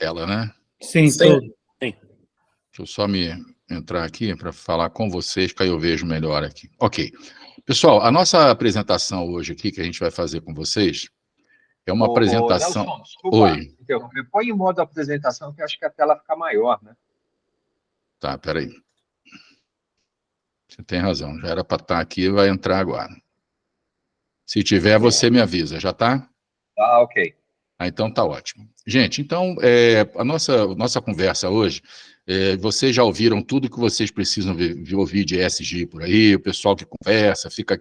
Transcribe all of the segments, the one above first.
tela, né? Sim, tudo. Sim. Deixa eu só me entrar aqui para falar com vocês, que aí eu vejo melhor aqui. Ok. Pessoal, a nossa apresentação hoje aqui, que a gente vai fazer com vocês, é uma apresentação... Nelson, desculpa, Oi. interromper. Põe em modo apresentação, que eu acho que a tela fica maior, né? Tá, peraí. Você tem razão, já era para estar aqui, vai entrar agora. Se tiver, você me avisa, já está? Ah, ok. Ah, então tá ótimo. Gente, então, a nossa conversa hoje, vocês já ouviram tudo que vocês precisam ouvir de ESG por aí, o pessoal que conversa, fica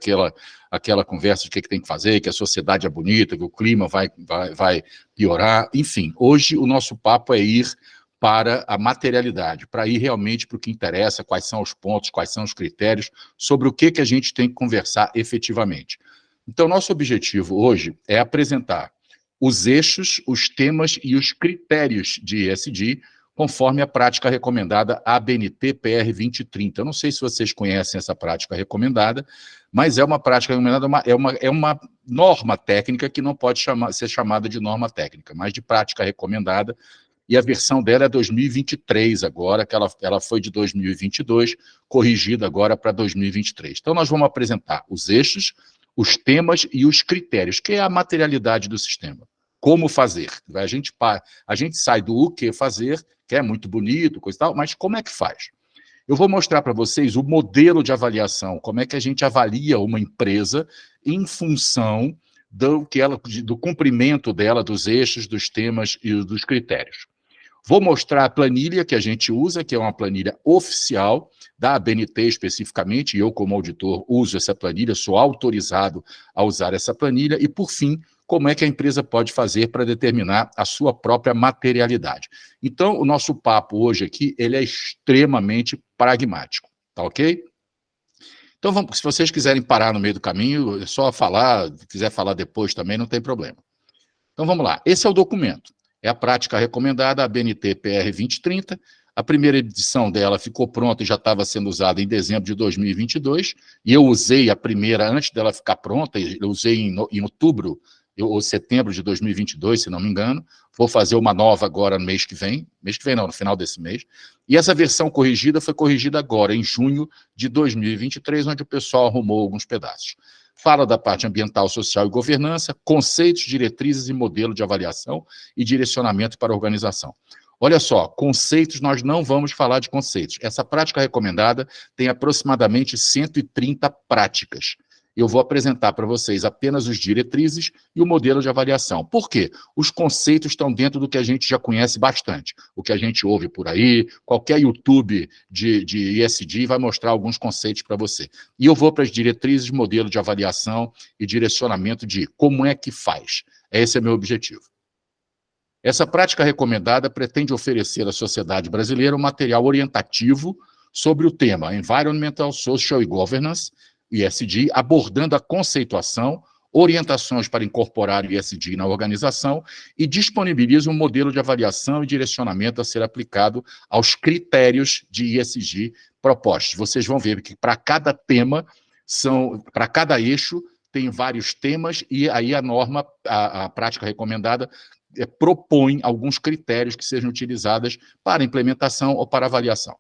aquela conversa de que tem que fazer, que a sociedade é bonita, que o clima vai piorar, enfim. Hoje o nosso papo é ir para a materialidade, para ir realmente para o que interessa, quais são os pontos, quais são os critérios, sobre o que a gente tem que conversar efetivamente. Então, nosso objetivo hoje é apresentar os eixos, os temas e os critérios de ESG, conforme a prática recomendada ABNT PR 2030. Eu não sei se vocês conhecem essa prática recomendada, mas é uma prática recomendada, é uma norma técnica que não pode ser chamada de norma técnica, mas de prática recomendada, e a versão dela é 2023 agora, que ela foi de 2022, corrigida agora para 2023. Então, nós vamos apresentar os eixos, os temas e os critérios, que é a materialidade do sistema. Como fazer? A gente sai do o que fazer, que é muito bonito, coisa e tal, mas como é que faz? Eu vou mostrar para vocês o modelo de avaliação, como é que a gente avalia uma empresa em função do cumprimento dela, dos eixos, dos temas e dos critérios. Vou mostrar a planilha que a gente usa, que é uma planilha oficial da ABNT especificamente, e eu, como auditor, uso essa planilha, sou autorizado a usar essa planilha, e, por fim, como é que a empresa pode fazer para determinar a sua própria materialidade. Então, o nosso papo hoje aqui, ele é extremamente pragmático, tá ok? Então, vamos, se vocês quiserem parar no meio do caminho, é só falar, se quiser falar depois também, não tem problema. Então, vamos lá. Esse é o documento. É a prática recomendada, a ABNT PR 2030. A primeira edição dela ficou pronta e já estava sendo usada em dezembro de 2022, e eu usei a primeira antes dela ficar pronta, eu usei em outubro ou setembro de 2022, se não me engano. Vou fazer uma nova agora no mês que vem não, no final desse mês. E essa versão corrigida foi corrigida agora, em junho de 2023, onde o pessoal arrumou alguns pedaços. Fala da parte ambiental, social e governança, conceitos, diretrizes e modelo de avaliação e direcionamento para a organização. Olha só, conceitos, nós não vamos falar de conceitos. Essa prática recomendada tem aproximadamente 130 práticas. Eu vou apresentar para vocês apenas os diretrizes e o modelo de avaliação. Por quê? Os conceitos estão dentro do que a gente já conhece bastante. O que a gente ouve por aí, qualquer YouTube de ESG vai mostrar alguns conceitos para você. E eu vou para as diretrizes, modelo de avaliação e direcionamento de como é que faz. Esse é meu objetivo. Essa prática recomendada pretende oferecer à sociedade brasileira um material orientativo sobre o tema Environmental, Social e Governance, ESG, abordando a conceituação, orientações para incorporar o ESG na organização e disponibiliza um modelo de avaliação e direcionamento a ser aplicado aos critérios de ESG propostos. Vocês vão ver que para cada tema, para cada eixo, tem vários temas e aí a norma, a prática recomendada, propõe alguns critérios que sejam utilizados para implementação ou para avaliação.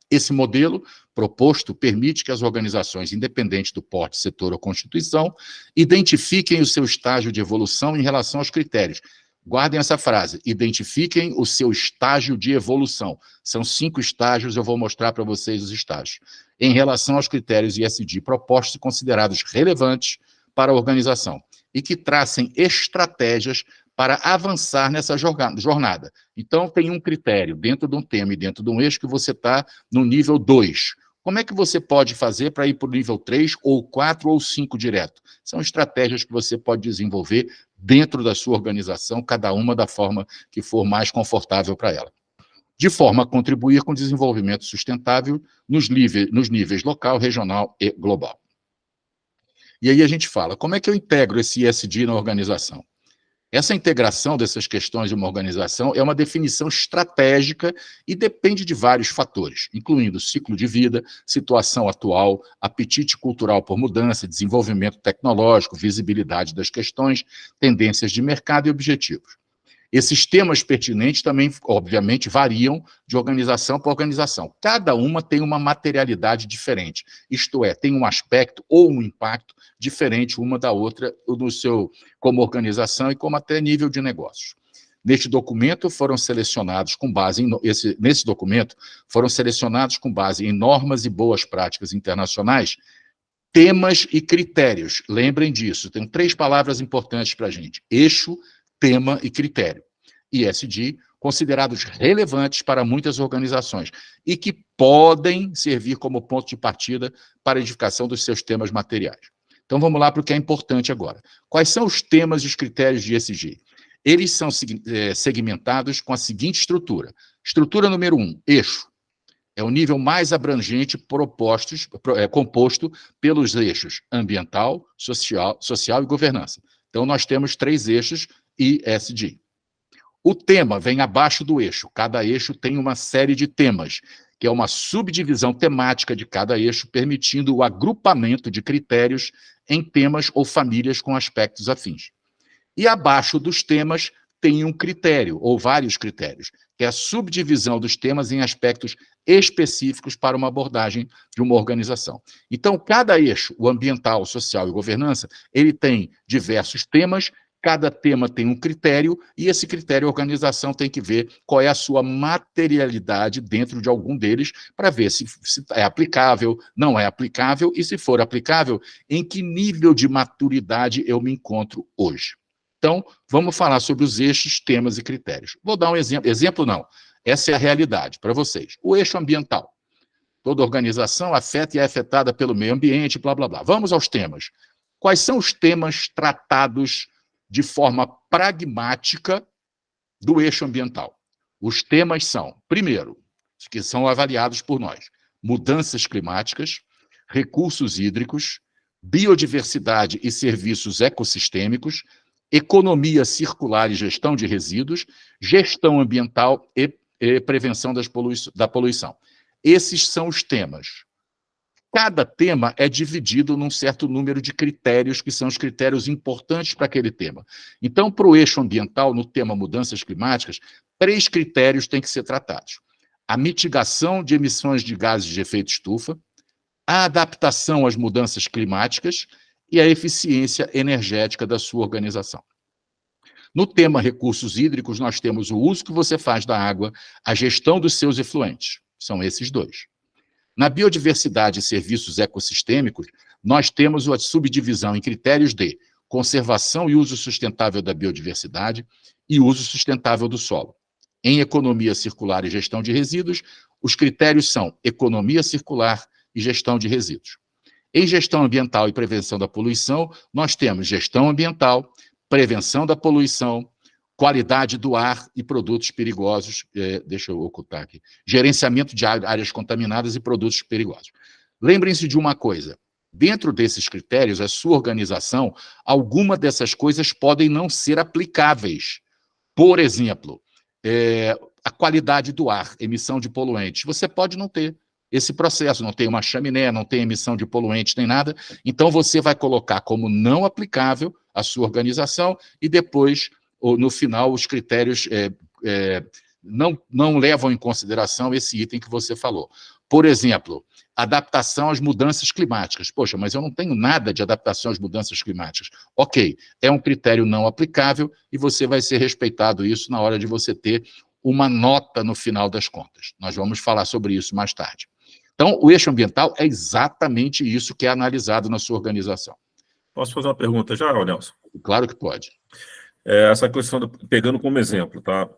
Esse modelo proposto permite que as organizações, independentes do porte, setor ou constituição, identifiquem o seu estágio de evolução em relação aos critérios. Guardem essa frase, identifiquem o seu estágio de evolução. São 5 estágios, eu vou mostrar para vocês os estágios. Em relação aos critérios ESG propostos e considerados relevantes para a organização, e que tracem estratégias para avançar nessa jornada. Então, tem um critério dentro de um tema e dentro de um eixo que você está no nível 2. Como é que você pode fazer para ir para o nível 3, ou 4, ou 5 direto? São estratégias que você pode desenvolver dentro da sua organização, cada uma da forma que for mais confortável para ela. De forma a contribuir com o desenvolvimento sustentável nos níveis local, regional e global. E aí a gente fala, como é que eu integro esse ESG na organização? Essa integração dessas questões de uma organização é uma definição estratégica e depende de vários fatores, incluindo ciclo de vida, situação atual, apetite cultural por mudança, desenvolvimento tecnológico, visibilidade das questões, tendências de mercado e objetivos. Esses temas pertinentes também, obviamente, variam de organização para organização. Cada uma tem uma materialidade diferente, isto é, tem um aspecto ou um impacto diferente uma da outra no seu, como organização e como até nível de negócios. Neste documento foram selecionados com base nesse documento foram selecionados com base em normas e boas práticas internacionais, temas e critérios. Lembrem disso, tem 3 palavras importantes para a gente: eixo, tema e critério. ESG, considerados relevantes para muitas organizações e que podem servir como ponto de partida para a edificação dos seus temas materiais. Então vamos lá para o que é importante agora. Quais são os temas e os critérios de ESG? Eles são segmentados com a seguinte estrutura. Estrutura número 1, eixo. É o nível mais abrangente composto pelos eixos ambiental, social e governança. Então, nós temos 3 eixos ESG. O tema vem abaixo do eixo. Cada eixo tem uma série de temas, que é uma subdivisão temática de cada eixo, permitindo o agrupamento de critérios em temas ou famílias com aspectos afins. E abaixo dos temas tem um critério, ou vários critérios, que é a subdivisão dos temas em aspectos específicos para uma abordagem de uma organização. Então, cada eixo, o ambiental, o social e governança, ele tem diversos temas, cada tema tem um critério, e esse critério a organização tem que ver qual é a sua materialidade dentro de algum deles, para ver se é aplicável, não é aplicável, e se for aplicável, em que nível de maturidade eu me encontro hoje. Então, vamos falar sobre os eixos, temas e critérios. Vou dar um exemplo. Exemplo não. Essa é a realidade para vocês. O eixo ambiental. Toda organização afeta e é afetada pelo meio ambiente, blá, blá, blá. Vamos aos temas. Quais são os temas tratados de forma pragmática do eixo ambiental? Os temas são, primeiro, os que são avaliados por nós: mudanças climáticas, recursos hídricos, biodiversidade e serviços ecossistêmicos, economia circular e gestão de resíduos, gestão ambiental e prevenção da poluição. Esses são os temas. Cada tema é dividido num certo número de critérios, que são os critérios importantes para aquele tema. Então, para o eixo ambiental, no tema mudanças climáticas, 3 critérios têm que ser tratados: a mitigação de emissões de gases de efeito estufa, a adaptação às mudanças climáticas e a eficiência energética da sua organização. No tema recursos hídricos, nós temos o uso que você faz da água, a gestão dos seus efluentes. São esses 2. Na biodiversidade e serviços ecossistêmicos, nós temos a subdivisão em critérios de conservação e uso sustentável da biodiversidade e uso sustentável do solo. Em economia circular e gestão de resíduos, os critérios são economia circular e gestão de resíduos. Em gestão ambiental e prevenção da poluição, nós temos gestão ambiental, prevenção da poluição, qualidade do ar e produtos perigosos, deixa eu ocultar aqui, gerenciamento de áreas contaminadas e produtos perigosos. Lembrem-se de uma coisa: dentro desses critérios, a sua organização, alguma dessas coisas podem não ser aplicáveis. Por exemplo, a qualidade do ar, emissão de poluentes, você pode não ter esse processo, não tem uma chaminé, não tem emissão de poluentes, nem nada, então você vai colocar como não aplicável a sua organização e depois, no final, os critérios não levam em consideração esse item que você falou. Por exemplo, adaptação às mudanças climáticas. Poxa, mas eu não tenho nada de adaptação às mudanças climáticas. Ok, é um critério não aplicável e você vai ser respeitado isso na hora de você ter uma nota no final das contas. Nós vamos falar sobre isso mais tarde. Então, o eixo ambiental é exatamente isso que é analisado na sua organização. Posso fazer uma pergunta já, Nelson? Claro que pode. Essa questão, pegando como exemplo, tá?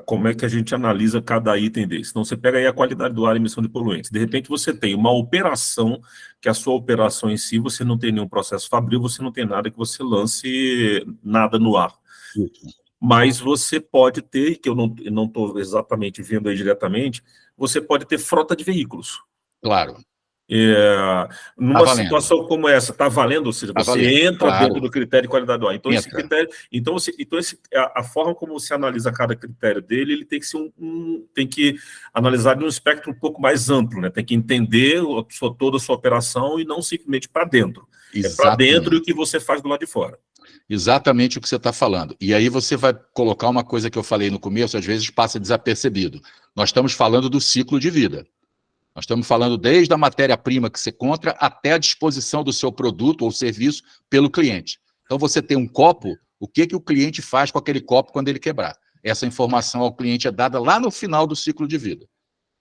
Como é que a gente analisa cada item desse? Então, você pega aí a qualidade do ar e emissão de poluentes. De repente, você tem uma operação, que a sua operação em si, você não tem nenhum processo fabril, você não tem nada que você lance nada no ar. Mas você pode ter, que eu não estou exatamente vendo aí diretamente, você pode ter frota de veículos. Claro. Numa situação como essa, está valendo? Ou seja, você entra dentro do critério de qualidade do ar. Então, esse critério, a forma como você analisa cada critério dele, ele tem que ser tem que analisar de um espectro um pouco mais amplo, né? Tem que entender toda a sua operação e não simplesmente para dentro. É para dentro e o que você faz do lado de fora. Exatamente o que você está falando. E aí você vai colocar uma coisa que eu falei no começo, às vezes passa desapercebido. Nós estamos falando do ciclo de vida. Nós estamos falando desde a matéria-prima que você compra até a disposição do seu produto ou serviço pelo cliente. Então, você tem um copo, o que o cliente faz com aquele copo quando ele quebrar? Essa informação ao cliente é dada lá no final do ciclo de vida.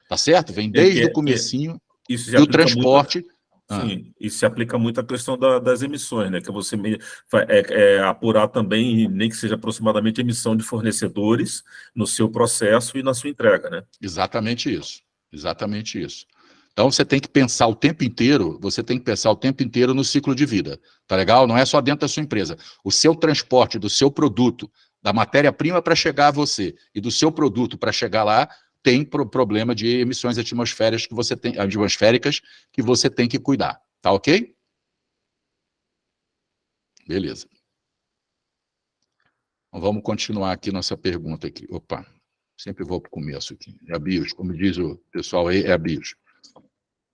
Tá certo? Vem desde o comecinho isso e o transporte... Muito, sim, isso se aplica muito à questão das emissões, né? Que você apurar também, nem que seja aproximadamente, emissão de fornecedores no seu processo e na sua entrega, né? Exatamente isso. Exatamente isso. Então, você tem que pensar o tempo inteiro, no ciclo de vida, tá legal? Não é só dentro da sua empresa. O seu transporte do seu produto, da matéria-prima para chegar a você e do seu produto para chegar lá, tem problema de emissões atmosféricas que você tem que cuidar, tá ok? Beleza. Então, vamos continuar aqui nossa pergunta aqui. Opa, sempre vou para o começo aqui. É a BIOS, como diz o pessoal aí, é a BIOS.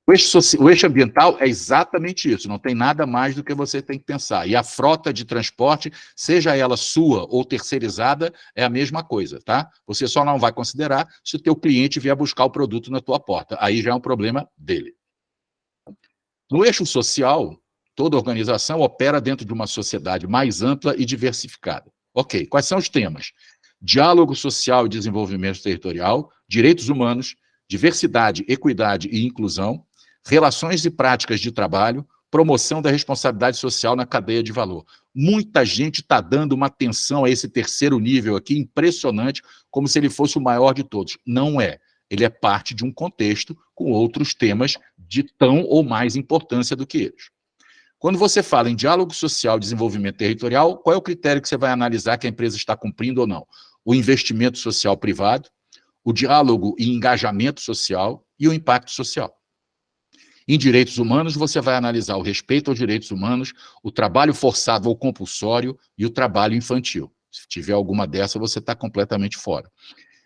O eixo ambiental é exatamente isso, não tem nada mais do que você tem que pensar. E a frota de transporte, seja ela sua ou terceirizada, é a mesma coisa, tá? Você só não vai considerar se o teu cliente vier buscar o produto na tua porta. Aí já é um problema dele. No eixo social, toda organização opera dentro de uma sociedade mais ampla e diversificada. Ok, quais são os temas? Diálogo social e desenvolvimento territorial, direitos humanos, diversidade, equidade e inclusão, relações e práticas de trabalho, promoção da responsabilidade social na cadeia de valor. Muita gente está dando uma atenção a esse terceiro nível aqui, impressionante, como se ele fosse o maior de todos. Não é. Ele é parte de um contexto com outros temas de tão ou mais importância do que eles. Quando você fala em diálogo social e desenvolvimento territorial, qual é o critério que você vai analisar que a empresa está cumprindo ou não? O investimento social privado, o diálogo e engajamento social e o impacto social. Em direitos humanos, você vai analisar o respeito aos direitos humanos, o trabalho forçado ou compulsório e o trabalho infantil. Se tiver alguma dessa, você está completamente fora.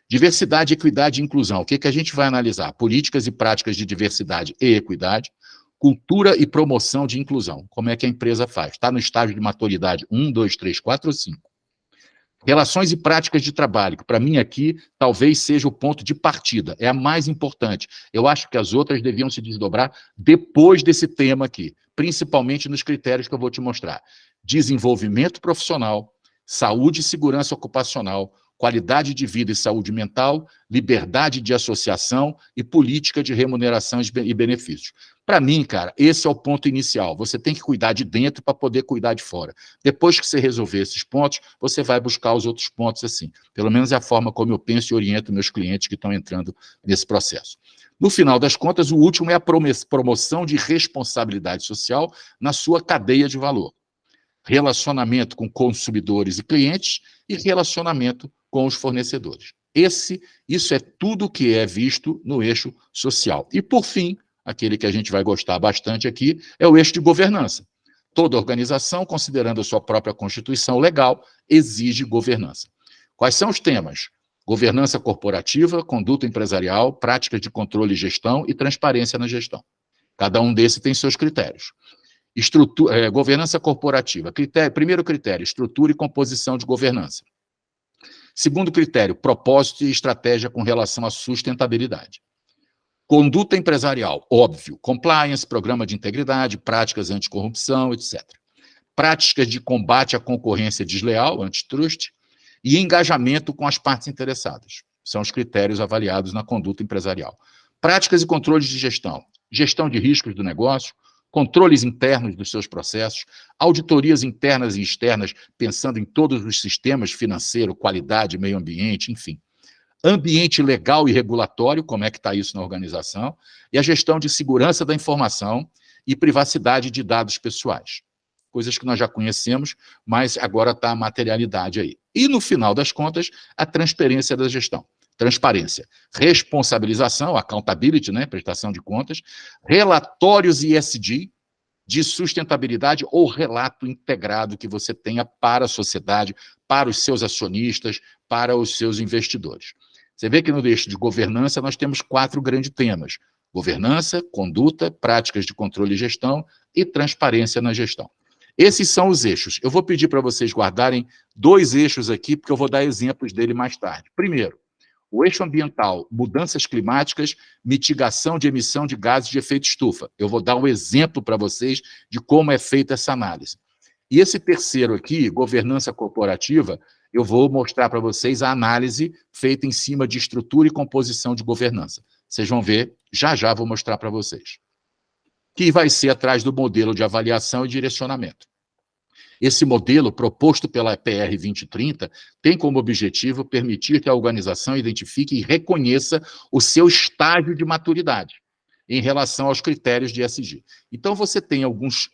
Diversidade, equidade e inclusão. O que a gente vai analisar? Políticas e práticas de diversidade e equidade, cultura e promoção de inclusão. Como é que a empresa faz? Está no estágio de maturidade 1, 2, 3, 4 ou 5? Relações e práticas de trabalho, que para mim aqui talvez seja o ponto de partida, é a mais importante. Eu acho que as outras deviam se desdobrar depois desse tema aqui, principalmente nos critérios que eu vou te mostrar. Desenvolvimento profissional, saúde e segurança ocupacional, qualidade de vida e saúde mental, liberdade de associação e política de remuneração e benefícios. Para mim, cara, esse é o ponto inicial. Você tem que cuidar de dentro para poder cuidar de fora. Depois que você resolver esses pontos, você vai buscar os outros pontos assim. Pelo menos é a forma como eu penso e oriento meus clientes que estão entrando nesse processo. No final das contas, o último é a promoção de responsabilidade social na sua cadeia de valor. Relacionamento com consumidores e clientes e relacionamento com os fornecedores. Isso é tudo que é visto no eixo social. E, por fim, aquele que a gente vai gostar bastante aqui, é o eixo de governança. Toda organização, considerando a sua própria constituição legal, exige governança. Quais são os temas? Governança corporativa, conduta empresarial, práticas de controle e gestão e transparência na gestão. Cada um desses tem seus critérios. Governança corporativa. Primeiro critério, estrutura e composição de governança. Segundo critério, propósito e estratégia com relação à sustentabilidade. Conduta empresarial, óbvio, compliance, programa de integridade, práticas anticorrupção, etc. Práticas de combate à concorrência desleal, antitrust, e engajamento com as partes interessadas. São os critérios avaliados na conduta empresarial. Práticas e controles de gestão. Gestão de riscos do negócio, controles internos dos seus processos, auditorias internas e externas, pensando em todos os sistemas financeiro, qualidade, meio ambiente, enfim. Ambiente legal e regulatório, como é que está isso na organização, e a gestão de segurança da informação e privacidade de dados pessoais. Coisas que nós já conhecemos, mas agora está a materialidade aí. E, no final das contas, a transparência da gestão. Transparência, responsabilização, accountability, né, prestação de contas, relatórios ESG de sustentabilidade ou relato integrado que você tenha para a sociedade, para os seus acionistas, para os seus investidores. Você vê que no eixo de governança nós temos 4 grandes temas: governança, conduta, práticas de controle e gestão e transparência na gestão. Esses são os eixos. Eu vou pedir para vocês guardarem 2 eixos aqui, porque eu vou dar exemplos dele mais tarde. Primeiro, o eixo ambiental, mudanças climáticas, mitigação de emissão de gases de efeito estufa. Eu vou dar um exemplo para vocês de como é feita essa análise. E esse terceiro aqui, governança corporativa, eu vou mostrar para vocês a análise feita em cima de estrutura e composição de governança. Vocês vão ver, já vou mostrar para vocês. Que vai ser atrás do modelo de avaliação e direcionamento. Esse modelo, proposto pela PR 2030, tem como objetivo permitir que a organização identifique e reconheça o seu estágio de maturidade em relação aos critérios de ESG. Então, você tem alguns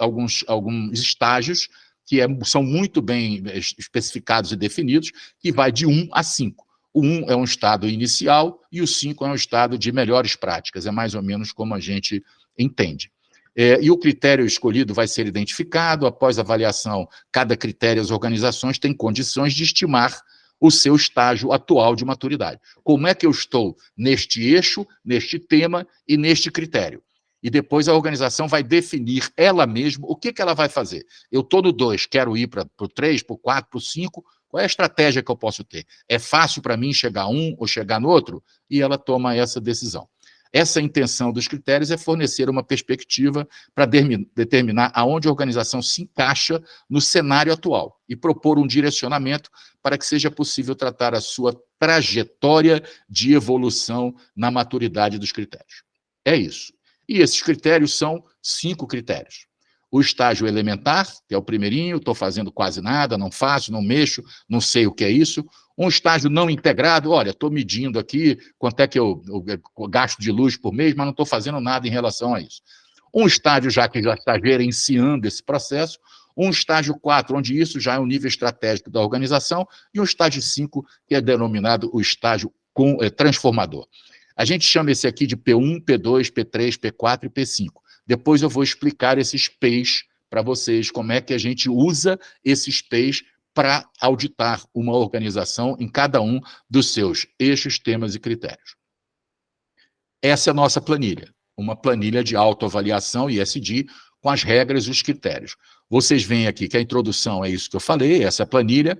estágios que são muito bem especificados e definidos, que vai de 1 a 5. O 1 é um estado inicial e o 5 é um estado de melhores práticas, é mais ou menos como a gente entende. E o critério escolhido vai ser identificado, após avaliação, cada critério, as organizações têm condições de estimar o seu estágio atual de maturidade. Como é que eu estou neste eixo, neste tema e neste critério? E depois a organização vai definir ela mesma o que ela vai fazer. Eu estou no 2, quero ir para o 3, para o 4, para o 5, qual é a estratégia que eu posso ter? É fácil para mim chegar a um ou chegar no outro? E ela toma essa decisão. Essa intenção dos critérios é fornecer uma perspectiva para determinar aonde a organização se encaixa no cenário atual e propor um direcionamento para que seja possível tratar a sua trajetória de evolução na maturidade dos critérios. É isso. E esses critérios são 5 critérios. O estágio elementar, que é o primeirinho, estou fazendo quase nada, não faço, não mexo, não sei o que é isso. Um estágio não integrado, olha, estou medindo aqui quanto é que eu gasto de luz por mês, mas não estou fazendo nada em relação a isso. Um estágio que já está gerenciando esse processo, um estágio 4, onde isso já é um nível estratégico da organização, e um estágio 5, que é denominado o estágio transformador. A gente chama esse aqui de P1, P2, P3, P4 e P5. Depois eu vou explicar esses P's para vocês, como é que a gente usa esses P's para auditar uma organização em cada um dos seus eixos, temas e critérios. Essa é a nossa planilha, uma planilha de autoavaliação ESG com as regras e os critérios. Vocês veem aqui que a introdução é isso que eu falei, essa planilha.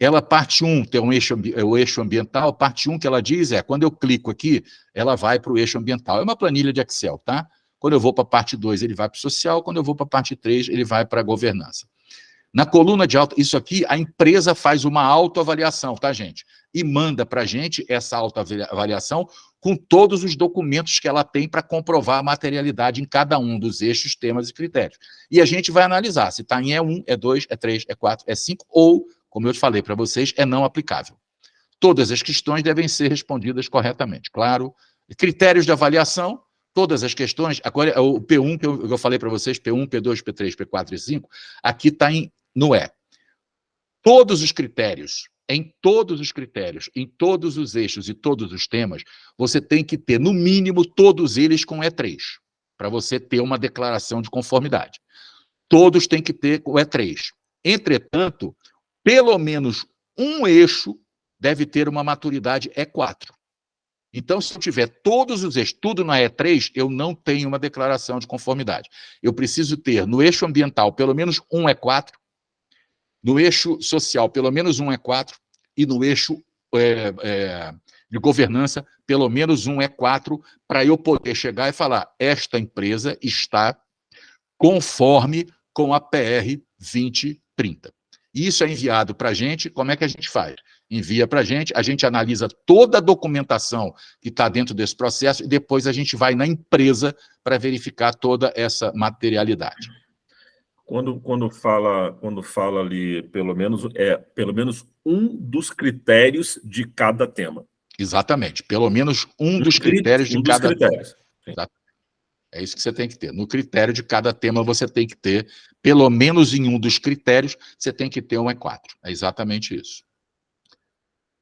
Ela, parte 1, tem o eixo ambiental, parte 1 que ela diz quando eu clico aqui, ela vai para o eixo ambiental. É uma planilha de Excel, tá? Quando eu vou para a parte 2, ele vai para o social, quando eu vou para a parte 3, ele vai para a governança. Na coluna de isso aqui, a empresa faz uma autoavaliação, tá, gente? E manda para a gente essa autoavaliação com todos os documentos que ela tem para comprovar a materialidade em cada um dos eixos, temas e critérios. E a gente vai analisar se está em E1, E2, E3, E4, E5 ou, como eu falei para vocês, é não aplicável. Todas as questões devem ser respondidas corretamente, claro. Critérios de avaliação, todas as questões, agora o P1 que eu falei para vocês, P1, P2, P3, P4 e 5, aqui está no E. Todos os critérios, em todos os eixos e todos os temas, você tem que ter, no mínimo, todos eles com E3, para você ter uma declaração de conformidade. Todos têm que ter com E3. Entretanto, pelo menos um eixo deve ter uma maturidade E4. Então, se eu tiver todos os eixos, tudo na E3, eu não tenho uma declaração de conformidade. Eu preciso ter, no eixo ambiental, pelo menos um E4, no eixo social, pelo menos um E4, e no eixo de governança, pelo menos um E4, para eu poder chegar e falar, esta empresa está conforme com a PR 2030. E isso é enviado para a gente, como é que a gente faz? Envia para a gente analisa toda a documentação que está dentro desse processo e depois a gente vai na empresa para verificar toda essa materialidade. Quando fala ali, pelo menos um dos critérios de cada tema. Exatamente, pelo menos um dos critérios de cada tema. É isso que você tem que ter. No critério de cada tema, você tem que ter, pelo menos em um dos critérios, você tem que ter um E4. É exatamente isso.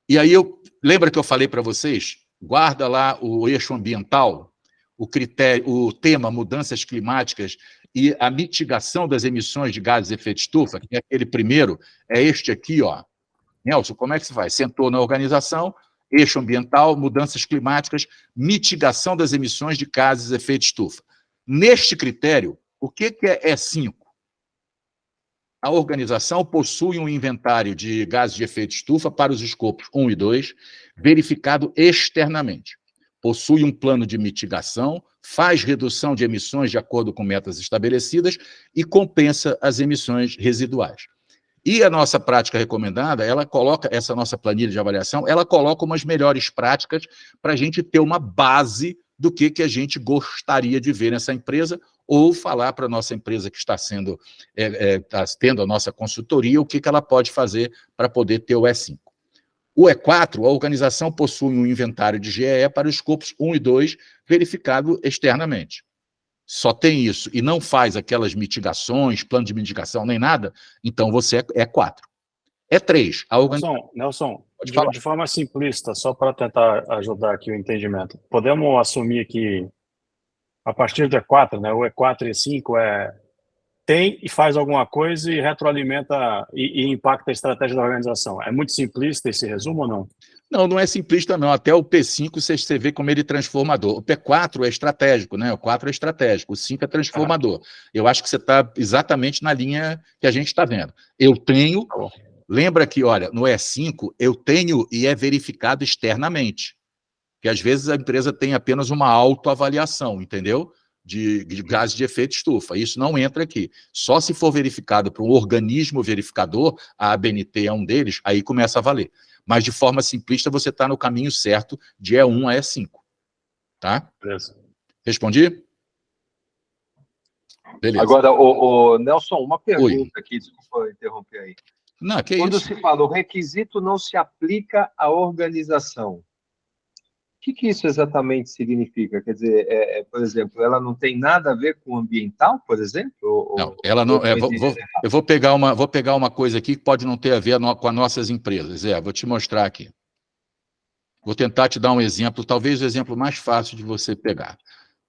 E aí, lembra que eu falei para vocês? Guarda lá o eixo ambiental, o tema mudanças climáticas e a mitigação das emissões de gases de efeito estufa, que é aquele primeiro, é este aqui, ó. Nelson, como é que você faz? Sentou na organização, eixo ambiental, mudanças climáticas, mitigação das emissões de gases de efeito estufa. Neste critério, o que é E5? A organização possui um inventário de gases de efeito estufa para os escopos 1 e 2, verificado externamente. Possui um plano de mitigação, faz redução de emissões de acordo com metas estabelecidas e compensa as emissões residuais. E a nossa prática recomendada, ela coloca, essa nossa planilha de avaliação, ela coloca umas melhores práticas para a gente ter uma base do que a gente gostaria de ver nessa empresa, ou falar para a nossa empresa que está tendo a nossa consultoria, o que ela pode fazer para poder ter o E5. O E4, a organização possui um inventário de GEE para os escopos 1 e 2, verificado externamente. Só tem isso, e não faz aquelas mitigações, plano de mitigação, nem nada, então você é 4. E3, a organização... Nelson, de forma simplista, só para tentar ajudar aqui o entendimento, podemos assumir que a partir do E4, né, o E4 e E5 tem e faz alguma coisa e retroalimenta e impacta a estratégia da organização. É muito simplista esse resumo ou não? Não, não é simplista, não. Até o P5 você vê como ele é transformador. O P4 é estratégico, né? O 4 é estratégico, o 5 é transformador. Eu acho que você está exatamente na linha que a gente está vendo. Eu tenho... Lembra que, olha, no E5, eu tenho e é verificado externamente. Que às vezes a empresa tem apenas uma autoavaliação, entendeu? De gases de efeito estufa. Isso não entra aqui. Só se for verificado por um organismo verificador, a ABNT é um deles, aí começa a valer. Mas, de forma simplista, você está no caminho certo de E1 a E5. Tá? Beleza. Respondi? Beleza. Agora, Nelson, uma pergunta aqui, desculpa interromper aí. Não, que Quando isso? se fala, o requisito não se aplica à organização, o que isso exatamente significa? Quer dizer, por exemplo, ela não tem nada a ver com o ambiental, por exemplo? Não, ela não. Eu vou pegar uma coisa aqui que pode não ter a ver com as nossas empresas. Vou te mostrar aqui. Vou tentar te dar um exemplo, talvez o exemplo mais fácil de você pegar.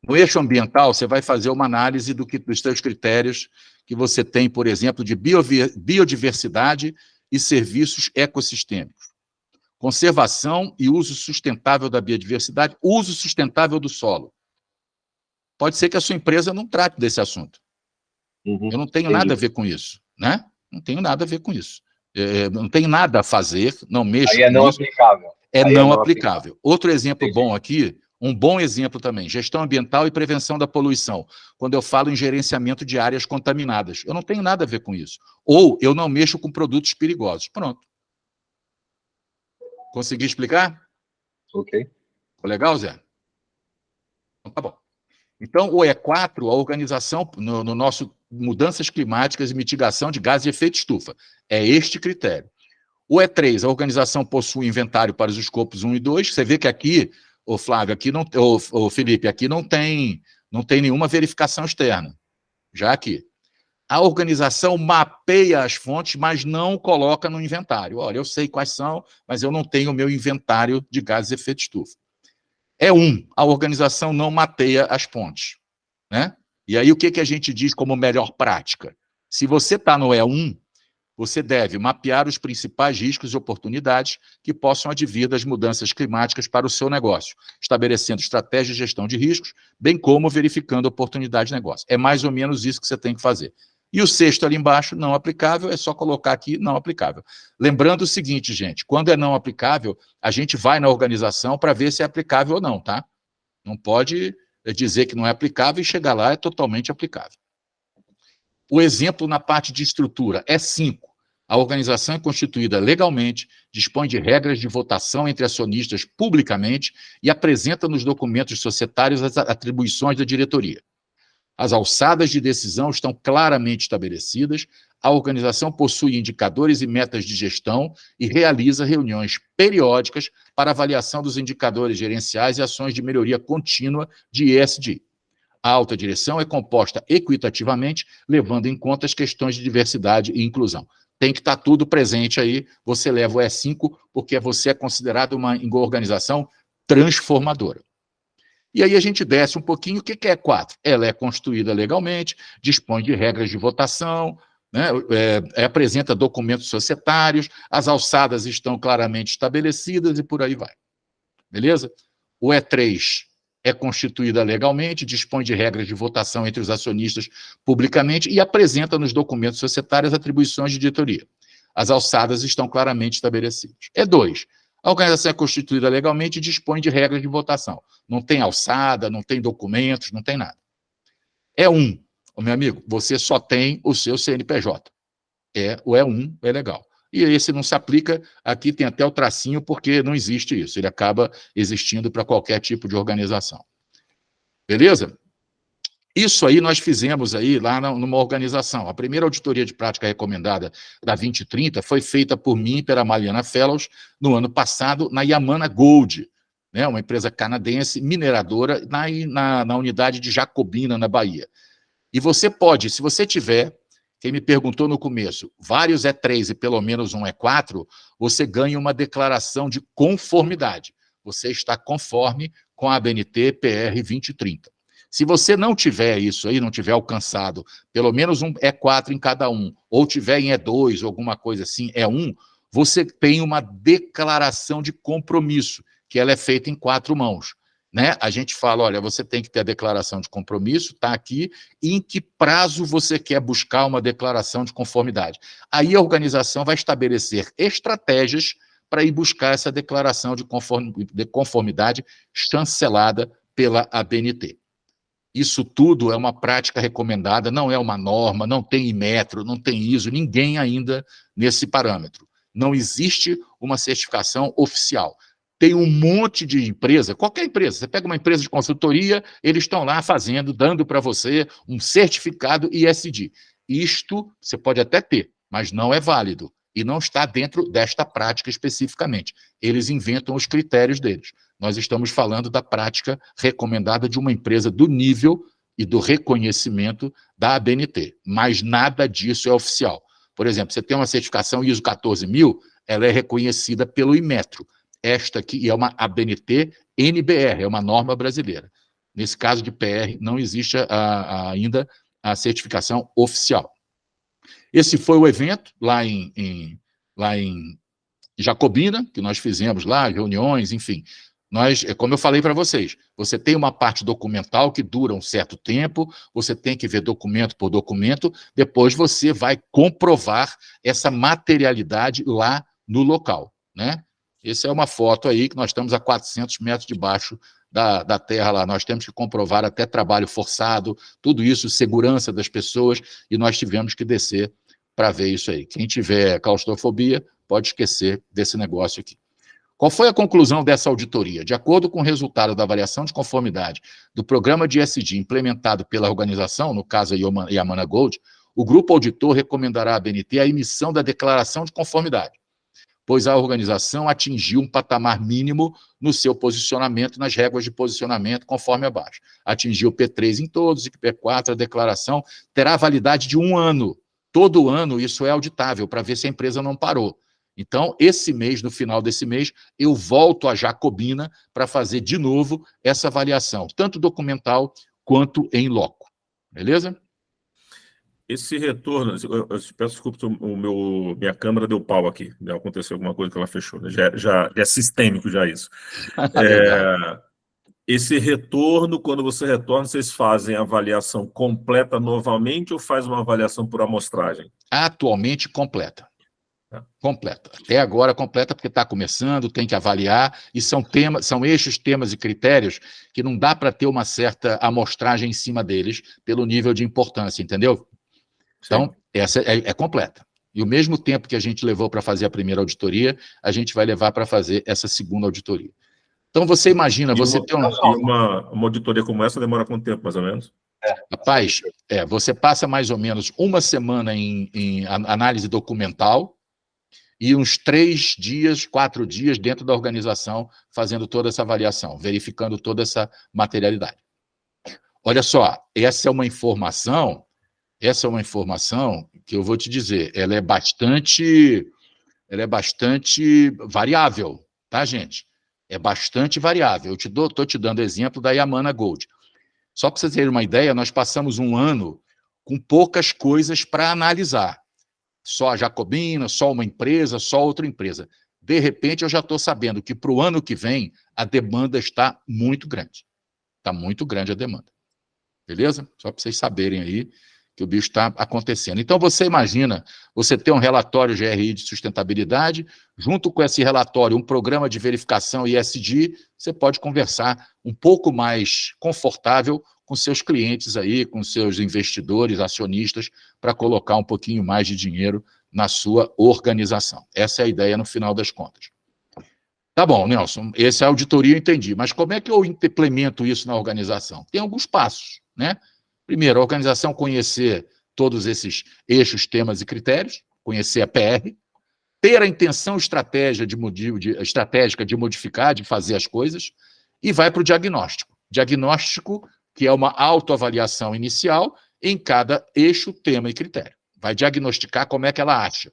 No eixo ambiental, você vai fazer uma análise dos seus critérios que você tem, por exemplo, de biodiversidade e serviços ecossistêmicos. Conservação e uso sustentável da biodiversidade, uso sustentável do solo. Pode ser que a sua empresa não trate desse assunto. Eu não tenho nada a ver com isso, né? Não tenho nada a ver com isso. Não tenho nada a fazer, não mexo com isso. Aí é não aplicável. É não aplicável. Outro exemplo bom aqui, um bom exemplo também, gestão ambiental e prevenção da poluição. Quando eu falo em gerenciamento de áreas contaminadas, eu não tenho nada a ver com isso. Ou eu não mexo com produtos perigosos. Pronto. Consegui explicar? Ok. Ficou legal, Zé? Então, tá bom. Então, o E4, a organização, no nosso mudanças climáticas e mitigação de gases de efeito estufa. É este critério. O E3, a organização possui inventário para os escopos 1 e 2. Você vê que aqui, Flávio, aqui não, Felipe, aqui não tem nenhuma verificação externa. Já aqui. A organização mapeia as fontes, mas não coloca no inventário. Olha, eu sei quais são, mas eu não tenho o meu inventário de gases de efeito estufa. E1, a organização não mapeia as fontes, né? E aí o que a gente diz como melhor prática? Se você está no E1, você deve mapear os principais riscos e oportunidades que possam advir das mudanças climáticas para o seu negócio, estabelecendo estratégias de gestão de riscos, bem como verificando oportunidades de negócio. É mais ou menos isso que você tem que fazer. E o sexto ali embaixo, não aplicável, é só colocar aqui não aplicável. Lembrando o seguinte, gente, quando é não aplicável, a gente vai na organização para ver se é aplicável ou não, tá? Não pode dizer que não é aplicável e chegar lá é totalmente aplicável. O exemplo na parte de estrutura é 5. A organização é constituída legalmente, dispõe de regras de votação entre acionistas publicamente e apresenta nos documentos societários as atribuições da diretoria. As alçadas de decisão estão claramente estabelecidas, a organização possui indicadores e metas de gestão e realiza reuniões periódicas para avaliação dos indicadores gerenciais e ações de melhoria contínua de ESG. A alta direção é composta equitativamente, levando em conta as questões de diversidade e inclusão. Tem que estar tudo presente aí, você leva o E5, porque você é considerado uma organização transformadora. E aí a gente desce um pouquinho, o que é E4? Ela é construída legalmente, dispõe de regras de votação, né, apresenta documentos societários, as alçadas estão claramente estabelecidas e por aí vai. Beleza? O E3 é constituída legalmente, dispõe de regras de votação entre os acionistas publicamente e apresenta nos documentos societários atribuições de diretoria. As alçadas estão claramente estabelecidas. 2. A organização é constituída legalmente e dispõe de regras de votação. Não tem alçada, não tem documentos, não tem nada. 1. Meu amigo, você só tem o seu CNPJ. O E1 é legal. E esse não se aplica, aqui tem até o tracinho, porque não existe isso. Ele acaba existindo para qualquer tipo de organização. Beleza? Isso aí nós fizemos aí lá numa organização. A primeira auditoria de prática recomendada da 2030 foi feita por mim e pela Mariana Fellows no ano passado na Yamana Gold, né, uma empresa canadense mineradora na unidade de Jacobina, na Bahia. E você pode, se você tiver, quem me perguntou no começo, vários E3 e pelo menos um E4, você ganha uma declaração de conformidade. Você está conforme com a ABNT PR 2030. Se você não tiver isso aí, não tiver alcançado pelo menos um E4 em cada um, ou tiver em E2, ou alguma coisa assim, E1, você tem uma declaração de compromisso, que ela é feita em 4 mãos. Né? A gente fala, olha, você tem que ter a declaração de compromisso, está aqui, e em que prazo você quer buscar uma declaração de conformidade. Aí a organização vai estabelecer estratégias para ir buscar essa declaração de conformidade chancelada pela ABNT. Isso tudo é uma prática recomendada, não é uma norma, não tem Inmetro, não tem ISO, ninguém ainda nesse parâmetro. Não existe uma certificação oficial. Tem um monte de empresa, qualquer empresa, você pega uma empresa de consultoria, eles estão lá fazendo, dando para você um certificado ISD. Isto você pode até ter, mas não é válido e não está dentro desta prática especificamente. Eles inventam os critérios deles. Nós estamos falando da prática recomendada de uma empresa do nível e do reconhecimento da ABNT, mas nada disso é oficial. Por exemplo, você tem uma certificação ISO 14000, ela é reconhecida pelo Inmetro. Esta aqui é uma ABNT NBR, é uma norma brasileira. Nesse caso de PR, não existe ainda a certificação oficial. Esse foi o evento lá em Jacobina, que nós fizemos lá, reuniões, enfim. Como eu falei para vocês, você tem uma parte documental que dura um certo tempo, você tem que ver documento por documento, depois você vai comprovar essa materialidade lá no local, né? Essa é uma foto aí que nós estamos a 400 metros debaixo da terra lá. Nós temos que comprovar até trabalho forçado, tudo isso, segurança das pessoas, e nós tivemos que descer para ver isso aí. Quem tiver claustrofobia, pode esquecer desse negócio aqui. Qual foi a conclusão dessa auditoria? De acordo com o resultado da avaliação de conformidade do programa de ESG implementado pela organização, no caso a Yamana Gold, o grupo auditor recomendará à ABNT a emissão da declaração de conformidade, pois a organização atingiu um patamar mínimo no seu posicionamento nas réguas de posicionamento conforme abaixo. Atingiu o P3 em todos e P4, a declaração terá validade de 1 ano. Todo ano isso é auditável, para ver se a empresa não parou. Então, esse mês, no final desse mês, eu volto a Jacobina para fazer de novo essa avaliação, tanto documental quanto em loco. Beleza? Esse retorno, eu peço desculpa, minha câmera deu pau aqui, aconteceu alguma coisa que ela fechou, né? Já é sistêmico já isso. Esse retorno, quando você retorna, vocês fazem a avaliação completa novamente ou faz uma avaliação por amostragem? Atualmente completa. Completa. Até agora completa, porque está começando, tem que avaliar, e são eixos, temas e critérios que não dá para ter uma certa amostragem em cima deles, pelo nível de importância, entendeu? Então, sim, essa é completa. E o mesmo tempo que a gente levou para fazer a primeira auditoria, a gente vai levar para fazer essa segunda auditoria. Então, você imagina, você tem uma auditoria como essa demora quanto tempo, mais ou menos? Rapaz, você passa mais ou menos 1 semana em análise documental e uns 3 dias, 4 dias dentro da organização fazendo toda essa avaliação, verificando toda essa materialidade. Olha só, essa é uma informação que eu vou te dizer, ela é bastante variável, tá, gente? É bastante variável. Eu estou te dando exemplo da Yamana Gold. Só para vocês terem uma ideia, nós passamos 1 ano com poucas coisas para analisar. Só a Jacobina, só uma empresa, só outra empresa. De repente, eu já estou sabendo que para o ano que vem, a demanda está muito grande. Está muito grande a demanda. Beleza? Só para vocês saberem aí que o bicho está acontecendo. Então, você imagina, você ter um relatório GRI de sustentabilidade, junto com esse relatório, um programa de verificação ESG, você pode conversar um pouco mais confortável com seus clientes aí, com seus investidores, acionistas, para colocar um pouquinho mais de dinheiro na sua organização. Essa é a ideia no final das contas. Tá bom, Nelson, essa auditoria eu entendi, mas como é que eu implemento isso na organização? Tem alguns passos, né? Primeiro, a organização conhecer todos esses eixos, temas e critérios, conhecer a PR, ter a intenção estratégica de modificar, de fazer as coisas, e vai para o diagnóstico. Diagnóstico, que é uma autoavaliação inicial em cada eixo, tema e critério. Vai diagnosticar como é que ela acha.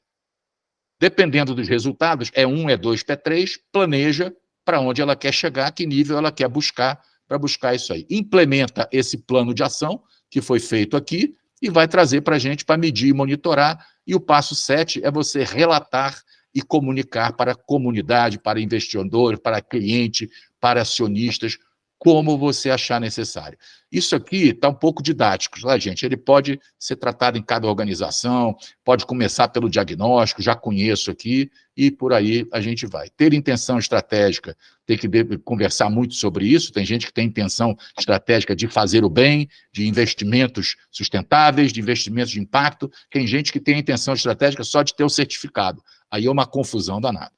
Dependendo dos resultados, é 1, é 2, é 3, planeja para onde ela quer chegar, que nível ela quer buscar para buscar isso aí. Implementa esse plano de ação que foi feito aqui e vai trazer para a gente para medir e monitorar. E o passo 7 é você relatar e comunicar para a comunidade, para investidor, para cliente, para acionistas, como você achar necessário. Isso aqui está um pouco didático, tá, gente? Ele pode ser tratado em cada organização, pode começar pelo diagnóstico, já conheço aqui, e por aí a gente vai. Ter intenção estratégica, tem que conversar muito sobre isso, tem gente que tem intenção estratégica de fazer o bem, de investimentos sustentáveis, de investimentos de impacto, tem gente que tem a intenção estratégica só de ter o certificado. Aí é uma confusão danada.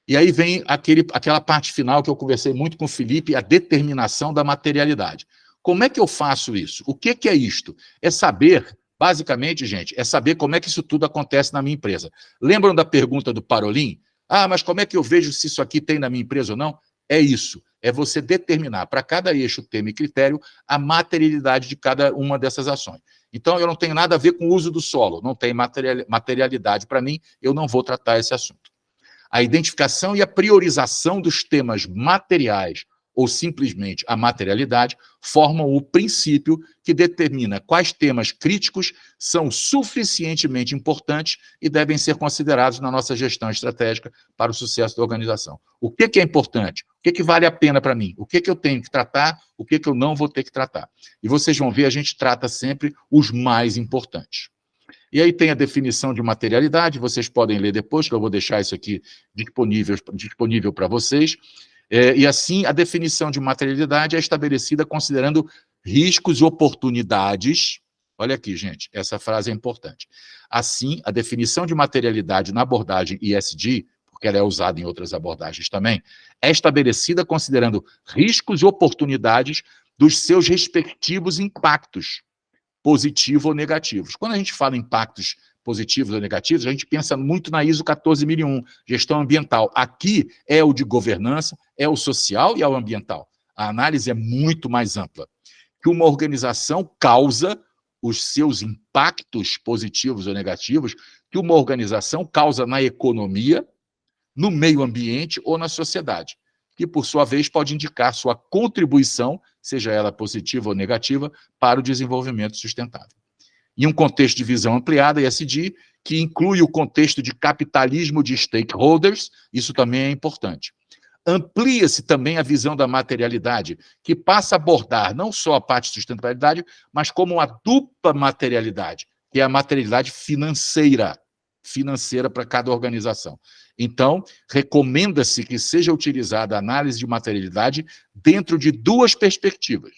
E aí vem aquela parte final que eu conversei muito com o Felipe, a determinação da materialidade. Como é que eu faço isso? O que é isto? É saber, basicamente, gente, é saber como é que isso tudo acontece na minha empresa. Lembram da pergunta do Parolin? Ah, mas como é que eu vejo se isso aqui tem na minha empresa ou não? É isso, é você determinar para cada eixo, tema e critério a materialidade de cada uma dessas ações. Então, eu não tenho nada a ver com o uso do solo, não tem materialidade para mim, eu não vou tratar esse assunto. A identificação e a priorização dos temas materiais ou simplesmente a materialidade formam o princípio que determina quais temas críticos são suficientemente importantes e devem ser considerados na nossa gestão estratégica para o sucesso da organização. O que é importante? O que vale a pena para mim? O que eu tenho que tratar? O que eu não vou ter que tratar? E vocês vão ver, a gente trata sempre os mais importantes. E aí tem a definição de materialidade, vocês podem ler depois, que eu vou deixar isso aqui disponível para vocês. E assim, a definição de materialidade é estabelecida considerando riscos e oportunidades. Olha aqui, gente, essa frase é importante. Assim, a definição de materialidade na abordagem ESG, porque ela é usada em outras abordagens também, é estabelecida considerando riscos e oportunidades dos seus respectivos impactos, positivos ou negativos. Quando a gente fala em impactos positivos ou negativos, a gente pensa muito na ISO 14001, gestão ambiental. Aqui é o de governança, é o social e é o ambiental. A análise é muito mais ampla. Que uma organização causa os seus impactos positivos ou negativos, que uma organização causa na economia, no meio ambiente ou na sociedade, que, por sua vez, pode indicar sua contribuição, seja ela positiva ou negativa, para o desenvolvimento sustentável. Em um contexto de visão ampliada, ESG, que inclui o contexto de capitalismo de stakeholders, isso também é importante. Amplia-se também a visão da materialidade, que passa a abordar não só a parte de sustentabilidade, mas como uma dupla materialidade, que é a materialidade financeira para cada organização. Então, recomenda-se que seja utilizada a análise de materialidade dentro de duas perspectivas.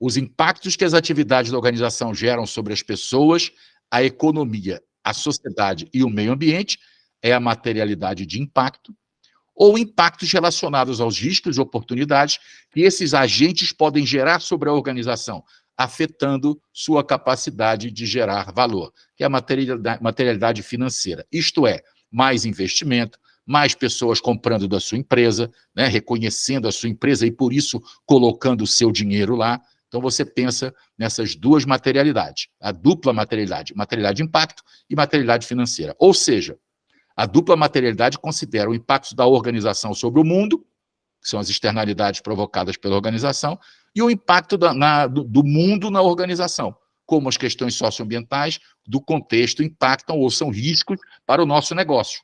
Os impactos que as atividades da organização geram sobre as pessoas, a economia, a sociedade e o meio ambiente, é a materialidade de impacto, ou impactos relacionados aos riscos e oportunidades que esses agentes podem gerar sobre a organização, afetando sua capacidade de gerar valor, que é a materialidade financeira. Isto é, mais investimento, mais pessoas comprando da sua empresa, né, reconhecendo a sua empresa e, por isso, colocando o seu dinheiro lá. Então, você pensa nessas duas materialidades, a dupla materialidade de impacto e materialidade financeira. Ou seja, a dupla materialidade considera o impacto da organização sobre o mundo, que são as externalidades provocadas pela organização, e o impacto do mundo na organização, como as questões socioambientais do contexto impactam ou são riscos para o nosso negócio,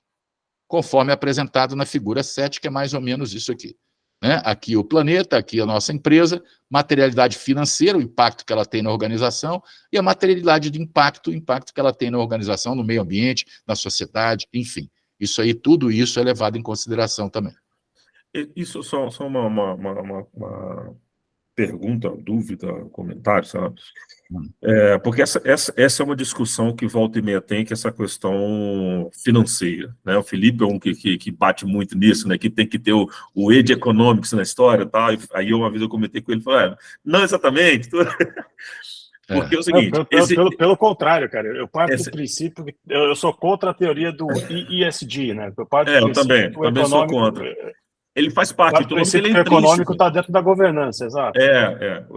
conforme apresentado na figura 7, que é mais ou menos isso aqui. né? Aqui o planeta, aqui a nossa empresa, materialidade financeira, o impacto que ela tem na organização, e a materialidade de impacto, o impacto que ela tem na organização, no meio ambiente, na sociedade, enfim. Isso aí, tudo isso é levado em consideração também. Isso só uma pergunta, dúvida, comentário, sabe? Porque essa é uma discussão que volta e meia tem, que é essa questão financeira, né? O Felipe é um que bate muito nisso, né? Que tem que ter o E de Economics na história, tá? Aí uma vez eu comentei com ele, falei, não exatamente, porque é o seguinte... Pelo contrário, cara, eu parto do princípio que eu sou contra a teoria do ESG, né? Eu parto do princípio eu também sou contra. Ele faz parte, do princípio que o econômico está dentro da governança, exato.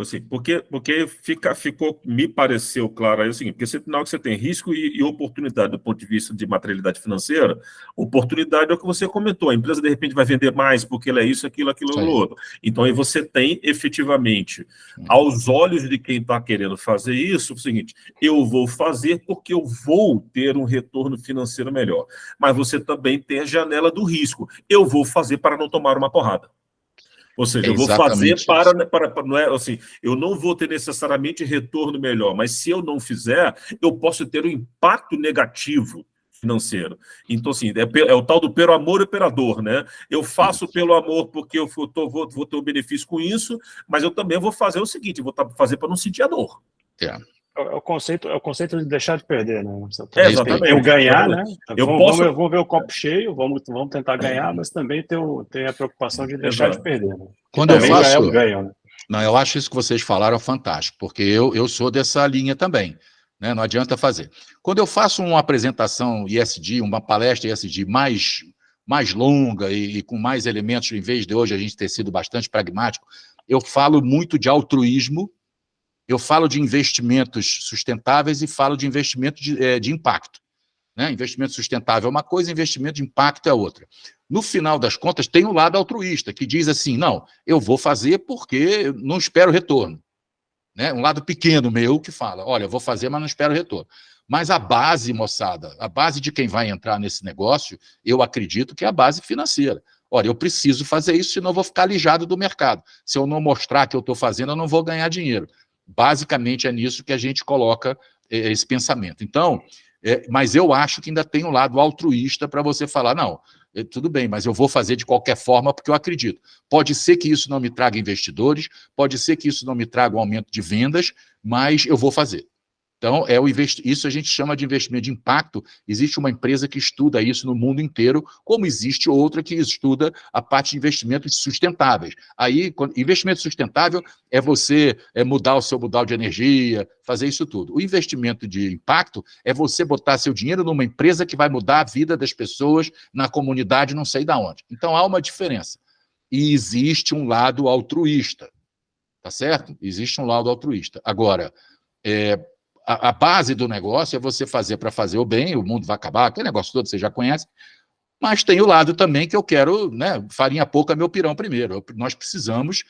Assim, porque ficou, me pareceu claro aí o seguinte, porque na hora que você tem risco e oportunidade do ponto de vista de materialidade financeira, oportunidade é o que você comentou, a empresa de repente vai vender mais porque ela é isso, aquilo, outro. Então aí você tem efetivamente, aos olhos de quem está querendo fazer isso, o seguinte, eu vou fazer porque eu vou ter um retorno financeiro melhor, mas você também tem a janela do risco, eu vou fazer para não tomar uma porrada. Ou seja, eu vou fazer para não é assim, eu não vou ter necessariamente retorno melhor, mas se eu não fizer, eu posso ter um impacto negativo financeiro. Então, assim, é o tal do pelo amor e pela dor, né? Eu faço pelo amor porque eu vou ter um benefício com isso, mas eu também vou fazer o seguinte, vou fazer para não sentir a dor. É o conceito de deixar de perder, né? Exatamente. Eu ganhar, né? Vamos ver o copo cheio, vamos tentar ganhar, mas também tem a preocupação de deixar de perder. Né? Quando eu faço... É um ganho, né? Não, eu acho isso que vocês falaram fantástico, porque eu sou dessa linha também, né? Não adianta fazer. Quando eu faço uma apresentação ESG, uma palestra ESG mais longa e com mais elementos, em vez de hoje a gente ter sido bastante pragmático, eu falo muito de altruísmo, eu falo de investimentos sustentáveis e falo de investimento de impacto. Né? Investimento sustentável é uma coisa, investimento de impacto é outra. No final das contas, tem o lado altruísta, que diz assim, não, eu vou fazer porque não espero retorno. Né? Um lado pequeno meu que fala, olha, eu vou fazer, mas não espero retorno. Mas a base, moçada, a base de quem vai entrar nesse negócio, eu acredito que é a base financeira. Olha, eu preciso fazer isso, senão eu vou ficar alijado do mercado. Se eu não mostrar que eu estou fazendo, eu não vou ganhar dinheiro. Basicamente é nisso que a gente coloca esse pensamento. Então, mas eu acho que ainda tem um lado altruísta para você falar, não, tudo bem, mas eu vou fazer de qualquer forma porque eu acredito. Pode ser que isso não me traga investidores, pode ser que isso não me traga um aumento de vendas, mas eu vou fazer. Então, isso a gente chama de investimento de impacto. Existe uma empresa que estuda isso no mundo inteiro, como existe outra que estuda a parte de investimentos sustentáveis. Aí, investimento sustentável é você mudar o seu modal de energia, fazer isso tudo. O investimento de impacto é você botar seu dinheiro numa empresa que vai mudar a vida das pessoas na comunidade, não sei de onde. Então, há uma diferença. E existe um lado altruísta, tá certo? Existe um lado altruísta. Agora, a base do negócio é você fazer para fazer o bem, o mundo vai acabar, aquele negócio todo você já conhece, mas tem o lado também que eu quero, né, farinha pouca, meu pirão primeiro. Nós precisamos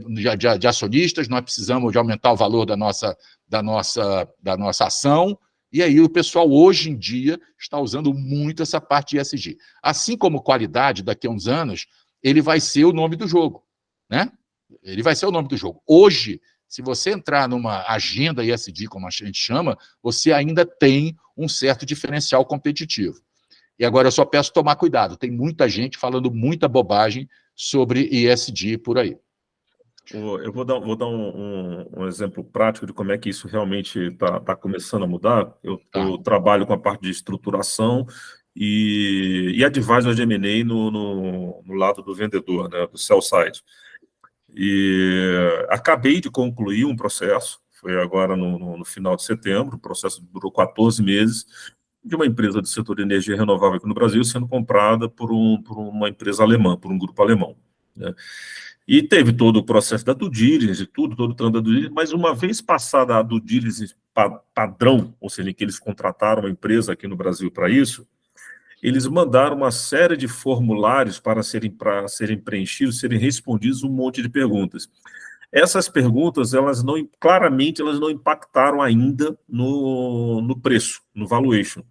de acionistas, nós precisamos de aumentar o valor da nossa ação, e aí o pessoal hoje em dia está usando muito essa parte de ESG. Assim como qualidade, daqui a uns anos, ele vai ser o nome do jogo, né? Ele vai ser o nome do jogo. Hoje, se você entrar numa agenda ESG, como a gente chama, você ainda tem um certo diferencial competitivo. E agora eu só peço tomar cuidado, tem muita gente falando muita bobagem sobre ESG por aí. Eu vou dar um exemplo prático de como é que isso realmente está começando a mudar. Eu trabalho com a parte de estruturação e advisor de M&A no lado do vendedor, né, do sell side. E acabei de concluir um processo, foi agora no final de setembro, o processo durou 14 meses, de uma empresa do setor de energia renovável aqui no Brasil sendo comprada por uma empresa alemã, por um grupo alemão. Né? E teve todo o processo da due diligence e todo o trâmite da due diligence, mas uma vez passada a due diligence padrão, ou seja, que eles contrataram uma empresa aqui no Brasil para isso, eles mandaram uma série de formulários para serem preenchidos, serem respondidos um monte de perguntas. Essas perguntas, claramente, elas não impactaram ainda no preço, no valuation.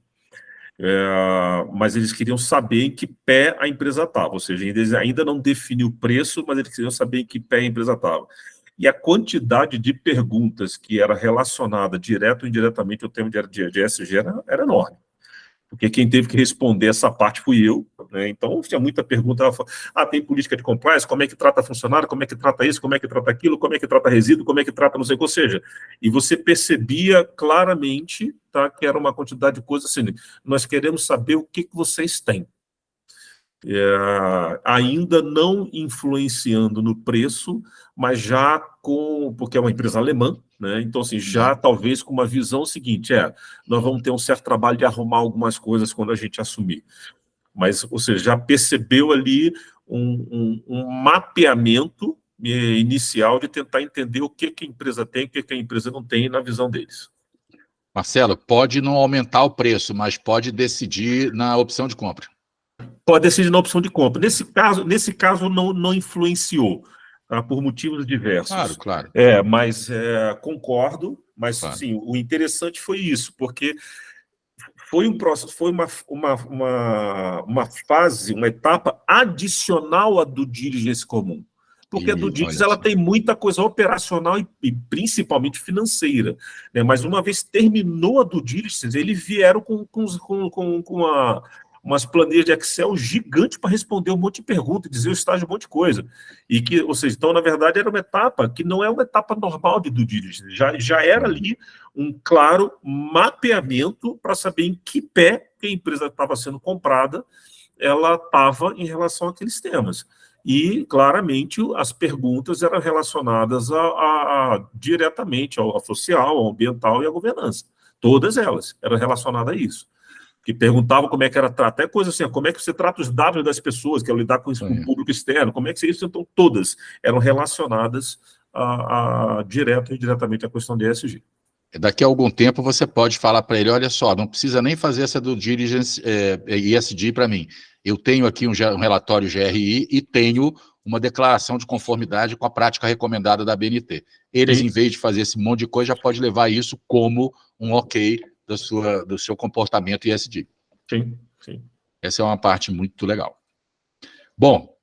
Mas eles queriam saber em que pé a empresa estava, ou seja, eles ainda não definiu o preço, mas eles queriam saber em que pé a empresa estava. E a quantidade de perguntas que era relacionada direto ou indiretamente ao tema de ESG era enorme. Porque quem teve que responder essa parte fui eu, né? Então tinha muita pergunta, tem política de compliance, como é que trata funcionário, como é que trata isso, como é que trata aquilo, como é que trata resíduo, como é que trata não sei o que, ou seja, e você percebia claramente, tá, que era uma quantidade de coisas assim, nós queremos saber o que vocês têm. Ainda não influenciando no preço, mas já porque é uma empresa alemã, né? Então, assim, já talvez com uma visão seguinte, nós vamos ter um certo trabalho de arrumar algumas coisas quando a gente assumir. Mas, ou seja, já percebeu ali um mapeamento inicial de tentar entender o que a empresa tem, o que a empresa não tem na visão deles. Marcelo, pode não aumentar o preço, mas pode decidir na opção de compra. Pode decidir na opção de compra. Nesse caso não influenciou, tá, por motivos diversos. Claro. Mas concordo, mas Claro. sim, o interessante foi isso, porque foi um processo, foi uma fase, uma etapa adicional à due diligence comum. Porque a due diligence ela tem muita coisa operacional e principalmente financeira, né? Mas uma vez terminou a due diligence, eles vieram com umas planilhas de Excel gigantes para responder um monte de perguntas, dizer o estágio de um monte de coisa. Ou seja, então, na verdade, era uma etapa que não é uma etapa normal de due diligence, já era ali um claro mapeamento para saber em que pé que a empresa estava sendo comprada, ela estava em relação àqueles temas. E, claramente, as perguntas eram relacionadas diretamente ao social, ao ambiental e à governança. Todas elas eram relacionadas a isso. Que perguntavam como é que era tratar, até coisa assim, como é que você trata os dados das pessoas, que é lidar com o público externo, como é que você isso? Então, todas eram relacionadas direto e indiretamente à questão de ESG. Daqui a algum tempo você pode falar para ele, olha só, não precisa nem fazer essa due diligence ESG para mim. Eu tenho aqui um relatório GRI e tenho uma declaração de conformidade com a prática recomendada da BNT. Eles, em vez de fazer esse monte de coisa, já pode levar isso como um ok do seu comportamento ESG. Sim. Essa é uma parte muito legal. Bom,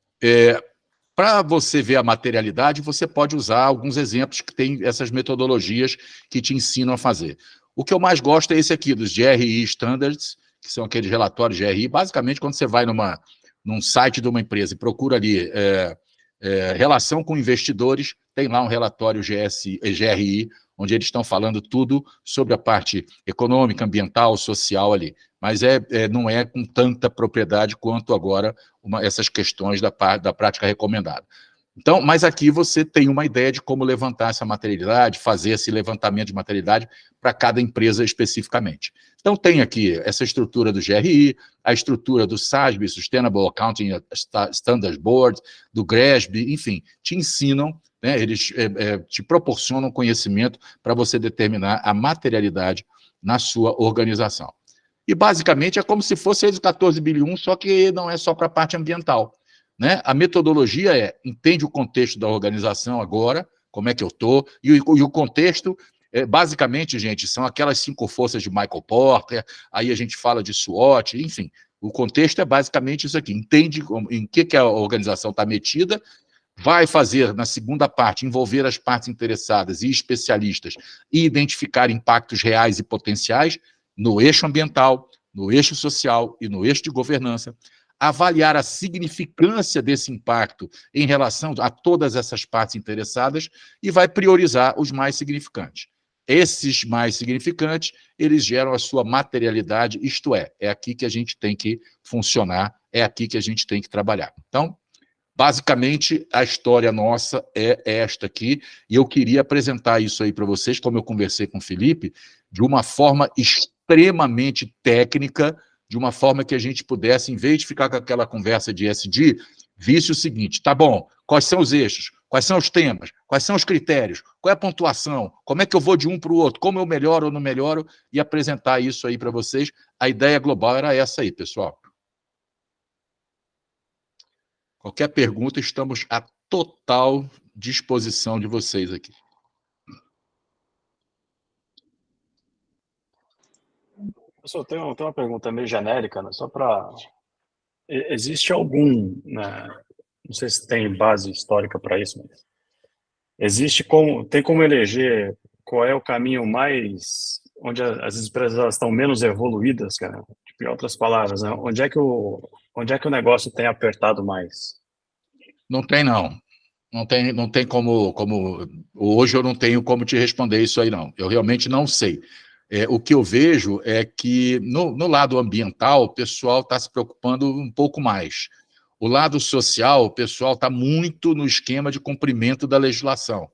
para você ver a materialidade, você pode usar alguns exemplos que tem essas metodologias que te ensinam a fazer. O que eu mais gosto é esse aqui, dos GRI Standards, que são aqueles relatórios GRI. Basicamente, quando você vai num site de uma empresa e procura ali relação com investidores, tem lá um relatório GRI, onde eles estão falando tudo sobre a parte econômica, ambiental, social ali. Mas não é com tanta propriedade quanto agora essas questões da prática recomendada. Então, mas aqui você tem uma ideia de como levantar essa materialidade, fazer esse levantamento de materialidade para cada empresa especificamente. Então, tem aqui essa estrutura do GRI, a estrutura do SASB, Sustainable Accounting Standards Board, do GRESB, enfim, te ensinam, né, eles te proporcionam conhecimento para você determinar a materialidade na sua organização. E, basicamente, é como se fosse a ISO 14001, só que não é só para a parte ambiental, né? A metodologia entende o contexto da organização agora, como é que eu estou, e o contexto, basicamente, gente, são aquelas 5 forças de Michael Porter, aí a gente fala de SWOT, enfim, o contexto é basicamente isso aqui, entende em que a organização está metida, vai fazer, na segunda parte, envolver as partes interessadas e especialistas e identificar impactos reais e potenciais no eixo ambiental, no eixo social e no eixo de governança, avaliar a significância desse impacto em relação a todas essas partes interessadas e vai priorizar os mais significantes. Esses mais significantes, eles geram a sua materialidade, isto é aqui que a gente tem que funcionar, é aqui que a gente tem que trabalhar. Então, basicamente, a história nossa é esta aqui, e eu queria apresentar isso aí para vocês, como eu conversei com o Felipe, de uma forma extremamente técnica, de uma forma que a gente pudesse, em vez de ficar com aquela conversa de ESG, visse o seguinte, tá bom, quais são os eixos, quais são os temas, quais são os critérios, qual é a pontuação, como é que eu vou de um para o outro, como eu melhoro ou não melhoro, e apresentar isso aí para vocês. A ideia global era essa aí, pessoal. Qualquer pergunta, estamos à total disposição de vocês aqui. Pessoal, tem uma pergunta meio genérica, né? Só para... Existe algum, né? Não sei se tem base histórica para isso, mas tem como eleger qual é o caminho mais, onde as empresas elas estão menos evoluídas, cara? Tipo, em outras palavras, né? Onde é que o negócio tem apertado mais? Não tem, não. Não tem como. Hoje eu não tenho como te responder isso aí, não. Eu realmente não sei. O que eu vejo é que, no lado ambiental, o pessoal está se preocupando um pouco mais. O lado social, o pessoal está muito no esquema de cumprimento da legislação.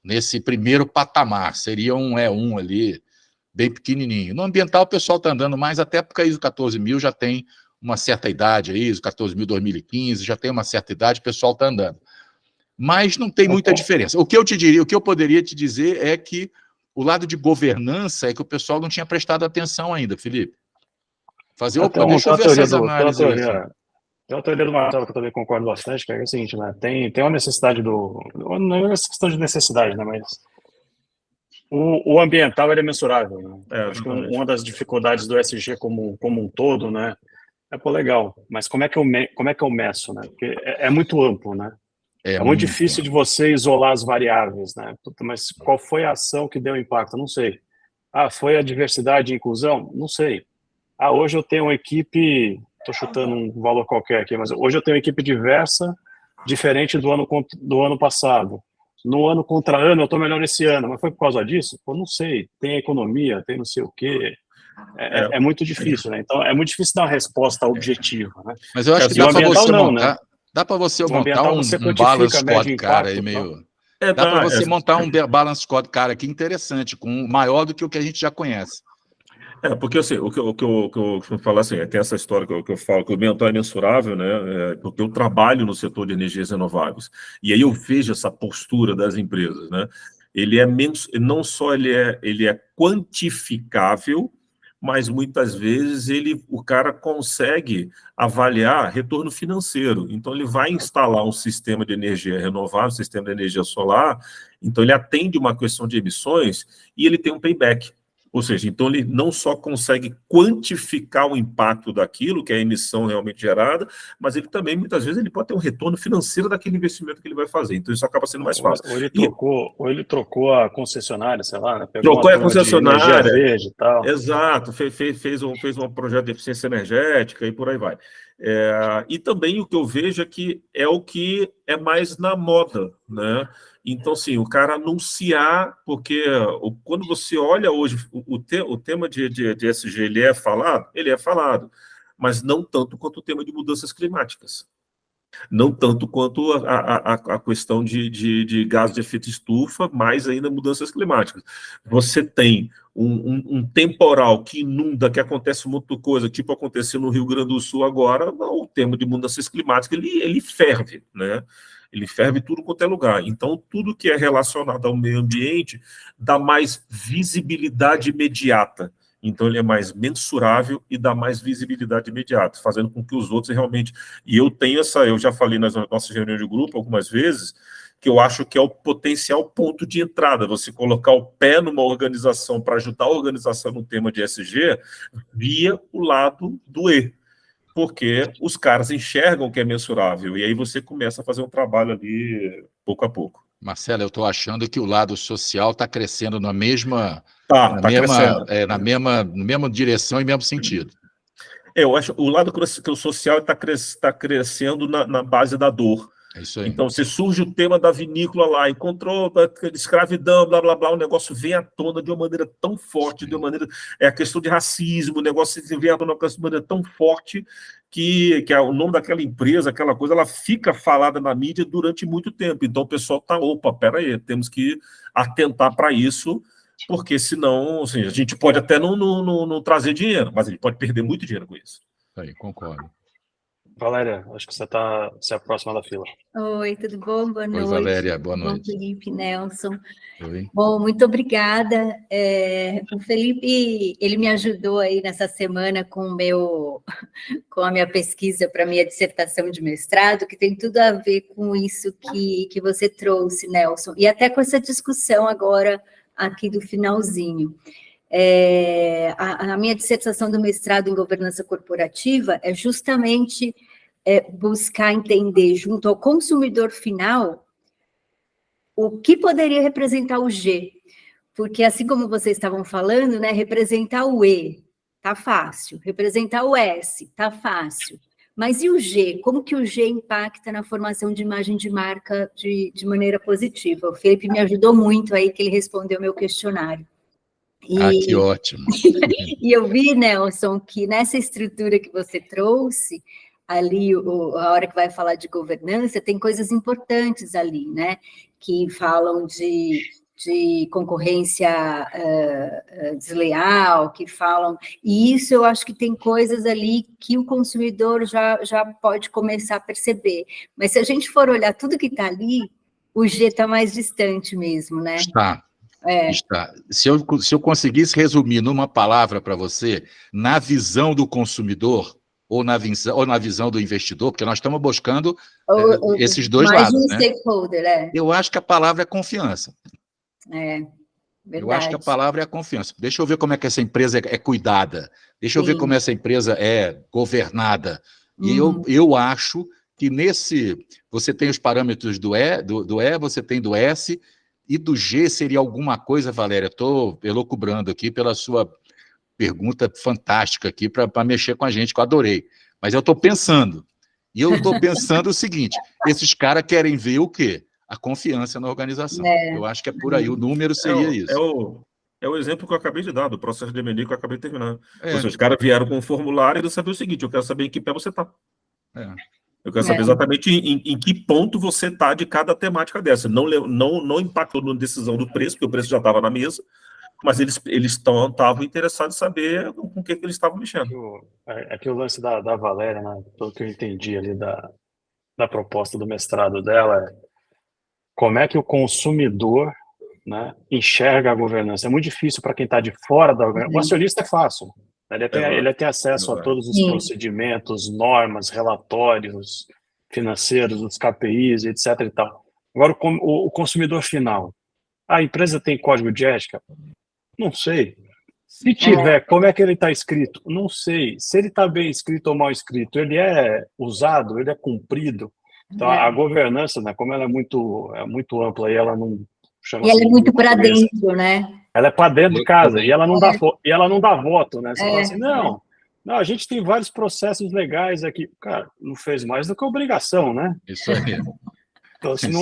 Nesse primeiro patamar, seria um E1 ali, bem pequenininho. No ambiental, o pessoal está andando mais, até porque a ISO 14000 já tem uma certa idade, a ISO 14000 2015 já tem uma certa idade, o pessoal está andando. Mas não tem muita diferença. O que eu te diria, o que eu poderia te dizer é que o lado de governança é que o pessoal não tinha prestado atenção ainda, Felipe. Deixa eu ver essas análises aí. Tem uma teoria do Marcelo que eu também concordo bastante, que é o seguinte, né? Tem uma necessidade não é questão de necessidade, né? Mas o ambiental ele é mensurável, né? Acho que uma das dificuldades do ESG como um todo, né? Legal, mas como é que eu meço, né? Porque é muito amplo, né? É muito difícil de você isolar as variáveis, né? Mas qual foi a ação que deu impacto? Não sei. Foi a diversidade e inclusão? Não sei. Hoje eu tenho uma equipe, estou chutando um valor qualquer aqui, mas hoje eu tenho uma equipe diversa, diferente do ano passado. No ano contra ano, eu estou melhor esse ano, mas foi por causa disso? Pô, não sei. Tem a economia, tem não sei o quê. É muito difícil, né? Então, é muito difícil dar uma resposta objetiva, né? Mas eu acho que dá para você montar... Né? Dá para você montar um balance squad, aí meio... Dá para você montar um balance squad, aqui interessante, maior do que o que a gente já conhece. Porque assim, o que eu falo assim, tem essa história que eu falo, que o ambiental é mensurável, né? Porque eu trabalho no setor de energias renováveis. E aí eu vejo essa postura das empresas, né? Não só ele é quantificável, mas muitas vezes o cara consegue avaliar retorno financeiro. Então, ele vai instalar um sistema de energia renovável, um sistema de energia solar, então ele atende uma questão de emissões e ele tem um payback. Ou seja, então ele não só consegue quantificar o impacto daquilo, que é a emissão realmente gerada, mas ele também, muitas vezes, ele pode ter um retorno financeiro daquele investimento que ele vai fazer. Então isso acaba sendo mais fácil. Ou ele trocou a concessionária, sei lá, né? Trocou a concessionária. De verde e tal. Exato, fez um projeto de eficiência energética e por aí vai. E também o que eu vejo é que é o que é mais na moda, né? Então, assim, o cara anunciar, porque quando você olha hoje, o tema de ESG, ele é falado, mas não tanto quanto o tema de mudanças climáticas. Não tanto quanto a questão de gás de efeito estufa, mais ainda mudanças climáticas. Você tem um temporal que inunda, que acontece muita coisa, tipo aconteceu no Rio Grande do Sul agora, o tema de mudanças climáticas, ele ferve, né? Ele ferve tudo quanto é lugar. Então, tudo que é relacionado ao meio ambiente dá mais visibilidade imediata. Então, ele é mais mensurável e dá mais visibilidade imediata, fazendo com que os outros realmente... E eu já falei nas nossas reuniões de grupo algumas vezes, que eu acho que é o potencial ponto de entrada, você colocar o pé numa organização para ajudar a organização no tema de ESG, via o lado do E. Porque os caras enxergam que é mensurável, e aí você começa a fazer um trabalho ali pouco a pouco. Marcelo, eu estou achando que o lado social está crescendo na mesma direção e mesmo sentido. Eu acho que o lado social está crescendo na base da dor. É isso aí. Então, se surge o tema da vinícola lá, encontrou escravidão, blá, blá, blá, o negócio vem à tona de uma maneira tão forte, a questão de racismo, o negócio vem à tona de uma maneira tão forte que o nome daquela empresa, aquela coisa, ela fica falada na mídia durante muito tempo. Então, o pessoal peraí, temos que atentar para isso, porque senão, assim, a gente pode até não trazer dinheiro, mas a gente pode perder muito dinheiro com isso. Aí, concordo. Valéria, acho que você é a próxima da fila. Oi, tudo bom? Boa noite. Oi, Valéria, boa noite. Bom, Felipe, Nelson. Oi. Bom, muito obrigada. O Felipe, ele me ajudou aí nessa semana com a minha pesquisa para a minha dissertação de mestrado, que tem tudo a ver com isso que você trouxe, Nelson, e até com essa discussão agora aqui do finalzinho. A minha dissertação do mestrado em governança corporativa é justamente buscar entender, junto ao consumidor final, o que poderia representar o G. Porque, assim como vocês estavam falando, né, representar o E tá fácil, representar o S tá fácil. Mas e o G? Como que o G impacta na formação de imagem de marca de maneira positiva? O Felipe me ajudou muito aí, que ele respondeu o meu questionário. Que ótimo. E eu vi, Nelson, que nessa estrutura que você trouxe, ali, a hora que vai falar de governança, tem coisas importantes ali, né? Que falam de concorrência desleal, que falam... E isso eu acho que tem coisas ali que o consumidor já pode começar a perceber. Mas se a gente for olhar tudo que está ali, o G está mais distante mesmo, né? Está. Se eu conseguisse resumir numa palavra para você, na visão do consumidor ou na visão do investidor, porque nós estamos buscando esses dois lados, mais um né? Stakeholder, Eu acho que a palavra é confiança. Verdade. Eu acho que a palavra é a confiança. Deixa eu ver como é que essa empresa é cuidada. Deixa eu ver como essa empresa é governada. E eu acho que você tem os parâmetros do E, você tem do S, e do G seria alguma coisa, Valéria, estou elucubrando aqui pela sua pergunta fantástica aqui para mexer com a gente, que eu adorei. Mas eu estou pensando. E eu estou pensando o seguinte, esses caras querem ver o quê? A confiança na organização. Eu acho que é por aí, o número seria isso. É o exemplo que eu acabei de dar, do processo de M&A que eu acabei de terminar. Os caras vieram com um formulário e eu sabia o seguinte, eu quero saber em que pé você está. Eu quero saber exatamente em que ponto você está de cada temática dessa. Não impactou na decisão do preço, porque o preço já estava na mesa, mas eles estavam interessados em saber com o que eles estavam mexendo. Aqui o lance da Valéria, né, pelo que eu entendi ali da proposta do mestrado dela, como é que o consumidor, né, enxerga a governança. É muito difícil para quem está de fora da organização. O acionista é fácil. Ele tem acesso a todos os procedimentos, normas, relatórios financeiros, os KPIs, etc. E tal. Agora, o consumidor final. A empresa tem código de ética? Não sei. Se tiver, como é que ele está escrito? Não sei. Se ele está bem escrito ou mal escrito, ele é usado, ele é cumprido. Então, a governança, né, como ela é muito ampla e ela não chama. E ela é muito para dentro, né? Ela é para dentro de casa e ela não dá voto, né? Você fala assim, não, a gente tem vários processos legais aqui. Cara, não fez mais do que obrigação, né? Isso aí. Então, assim,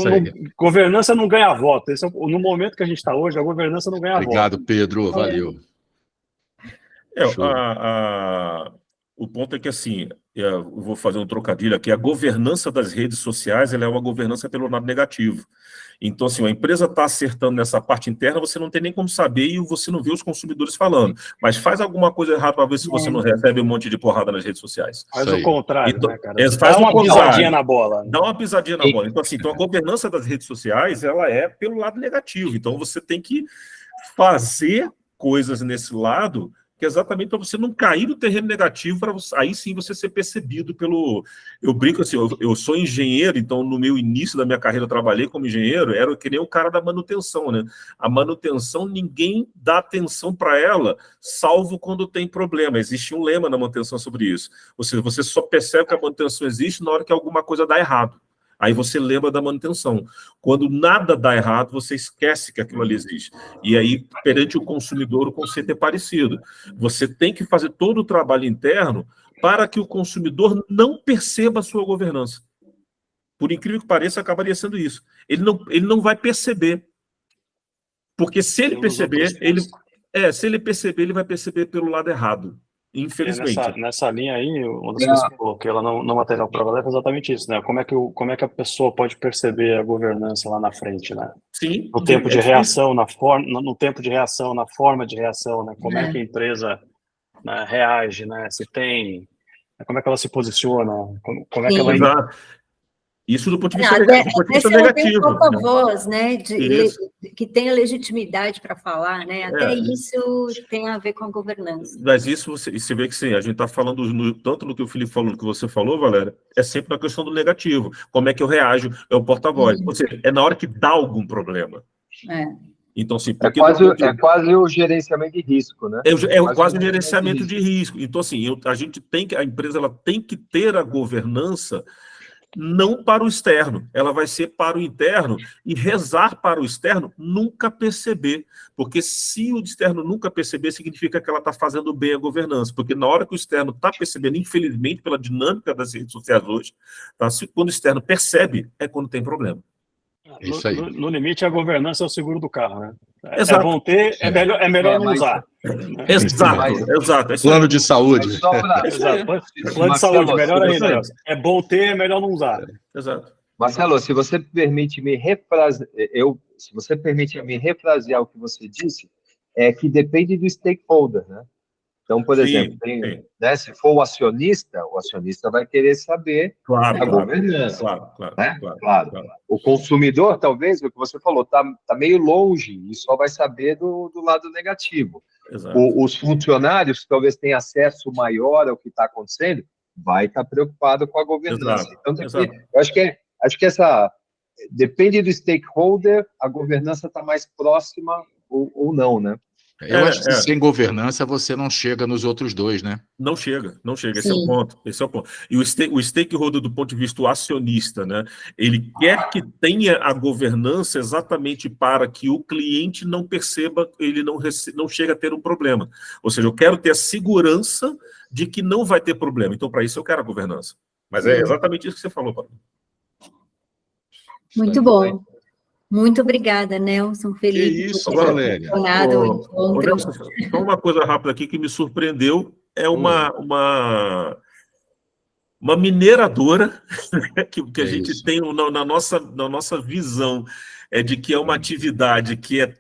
governança não ganha voto. No momento que a gente está hoje, a governança não ganha voto. Obrigado, Pedro. Valeu. O ponto é que, assim, eu vou fazer um trocadilho aqui, a governança das redes sociais ela é uma governança pelo lado negativo. Então, assim, a empresa está acertando nessa parte interna, você não tem nem como saber e você não vê os consumidores falando. Mas faz alguma coisa errada para ver se você não recebe um monte de porrada nas redes sociais. Faz o contrário, então, né, cara? Faz uma pisadinha na bola. Dá uma pisadinha na bola. Então, assim, a governança das redes sociais, ela é pelo lado negativo. Então, você tem que fazer coisas nesse lado que é exatamente para você não cair no terreno negativo, para aí sim você ser percebido pelo... Eu brinco assim, eu sou engenheiro, então no meu início da minha carreira eu trabalhei como engenheiro, era que nem o cara da manutenção, né? A manutenção, ninguém dá atenção para ela, salvo quando tem problema. Existe um lema na manutenção sobre isso. Ou seja, você só percebe que a manutenção existe na hora que alguma coisa dá errado. Aí você lembra da manutenção. Quando nada dá errado, você esquece que aquilo ali existe. E aí, perante o consumidor, o conceito é parecido. Você tem que fazer todo o trabalho interno para que o consumidor não perceba a sua governança. Por incrível que pareça, acabaria sendo isso. Ele não vai perceber. Porque se ele perceber, ele vai perceber pelo lado errado. Infelizmente. Nessa linha aí, uma das coisas que eu coloquei lá no material para valer é exatamente isso, né? Como é que a pessoa pode perceber a governança lá na frente, né? Sim. No tempo de reação, no tempo de reação, na forma de reação, né? Como é que a empresa, né, reage, né? Se tem, como é que ela se posiciona, como é que ela... Isso do ponto de vista negativo. Tem pouca voz, né, que tenha legitimidade para falar, né? Até isso tem a ver com a governança. Mas isso você vê que sim, a gente está falando tanto no que o Felipe falou, no que você falou, Valéria, é sempre na questão do negativo. Como é que eu reajo? É o porta-voz. Ou seja, é na hora que dá algum problema. Então, assim, É quase o gerenciamento de risco, né? Quase um gerenciamento de risco. Então, assim, a empresa ela tem que ter a governança não para o externo, ela vai ser para o interno, e rezar para o externo nunca perceber, porque se o externo nunca perceber, significa que ela está fazendo bem a governança, porque na hora que o externo está percebendo, infelizmente, pela dinâmica das redes sociais hoje, tá? Quando o externo percebe, é quando tem problema. Isso aí. No limite, a governança é o seguro do carro, né? Exato. É bom ter, é melhor não usar. Exato. Plano de saúde. Exato. Plano de saúde, melhor ainda. É bom ter, é melhor não usar. Exato. Marcelo, se você permite me refrasear o que você disse, é que depende do stakeholder, né? Então, por exemplo, né, se for o acionista vai querer saber a governança. Claro. O consumidor, talvez, o que você falou, tá meio longe e só vai saber do lado negativo. Os funcionários, que talvez tenham acesso maior ao que está acontecendo, vai estar preocupado com a governança. Então, eu acho que essa depende do stakeholder, a governança está mais próxima ou não, né? Eu acho que sem governança você não chega nos outros dois, né? Não chega. Esse é o ponto. E o stakeholder, do ponto de vista do acionista, né? Ele quer que tenha a governança exatamente para que o cliente não perceba, ele não chega a ter um problema. Ou seja, eu quero ter a segurança de que não vai ter problema. Então, para isso, eu quero a governança. Mas é exatamente isso que você falou, Paulo. Muito bom. Muito obrigada, Nelson, Felipe. Que isso, Valéria. Só uma coisa rápida aqui que me surpreendeu, é uma mineradora que a gente tem na nossa visão, de que é uma atividade que é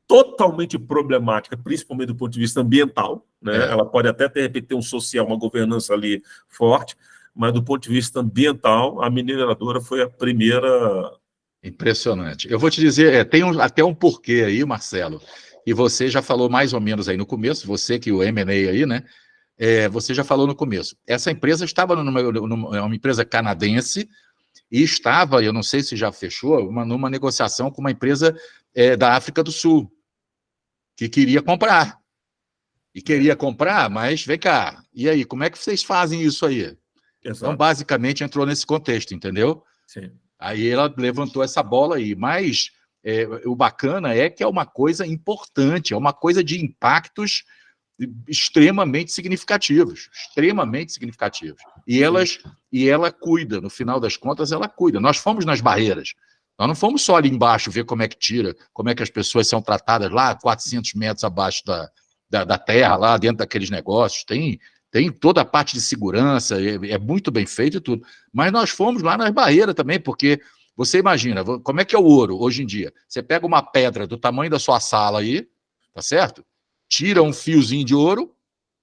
totalmente problemática, principalmente do ponto de vista ambiental, né? Ela pode até, de repente, ter um social, uma governança ali forte, mas do ponto de vista ambiental, a mineradora foi a primeira... Impressionante. Eu vou te dizer, tem até um porquê aí, Marcelo, e você já falou mais ou menos aí no começo, você que o M&A aí, né? Você já falou no começo. Essa empresa estava numa empresa canadense e estava, eu não sei se já fechou, numa negociação com uma empresa da África do Sul, que queria comprar. E queria comprar, mas vem cá, e aí, como é que vocês fazem isso aí? Exato. Então, basicamente, entrou nesse contexto, entendeu? Sim. Aí ela levantou essa bola aí, mas o bacana é que é uma coisa importante, é uma coisa de impactos extremamente significativos. E ela cuida, no final das contas, ela cuida. Nós fomos nas barreiras, nós não fomos só ali embaixo ver como é que tira, como é que as pessoas são tratadas lá, 400 metros abaixo da terra, lá dentro daqueles negócios, tem toda a parte de segurança, é muito bem feito e tudo. Mas nós fomos lá nas barreiras também, porque você imagina, como é que é o ouro hoje em dia? Você pega uma pedra do tamanho da sua sala aí, tá certo? Tira um fiozinho de ouro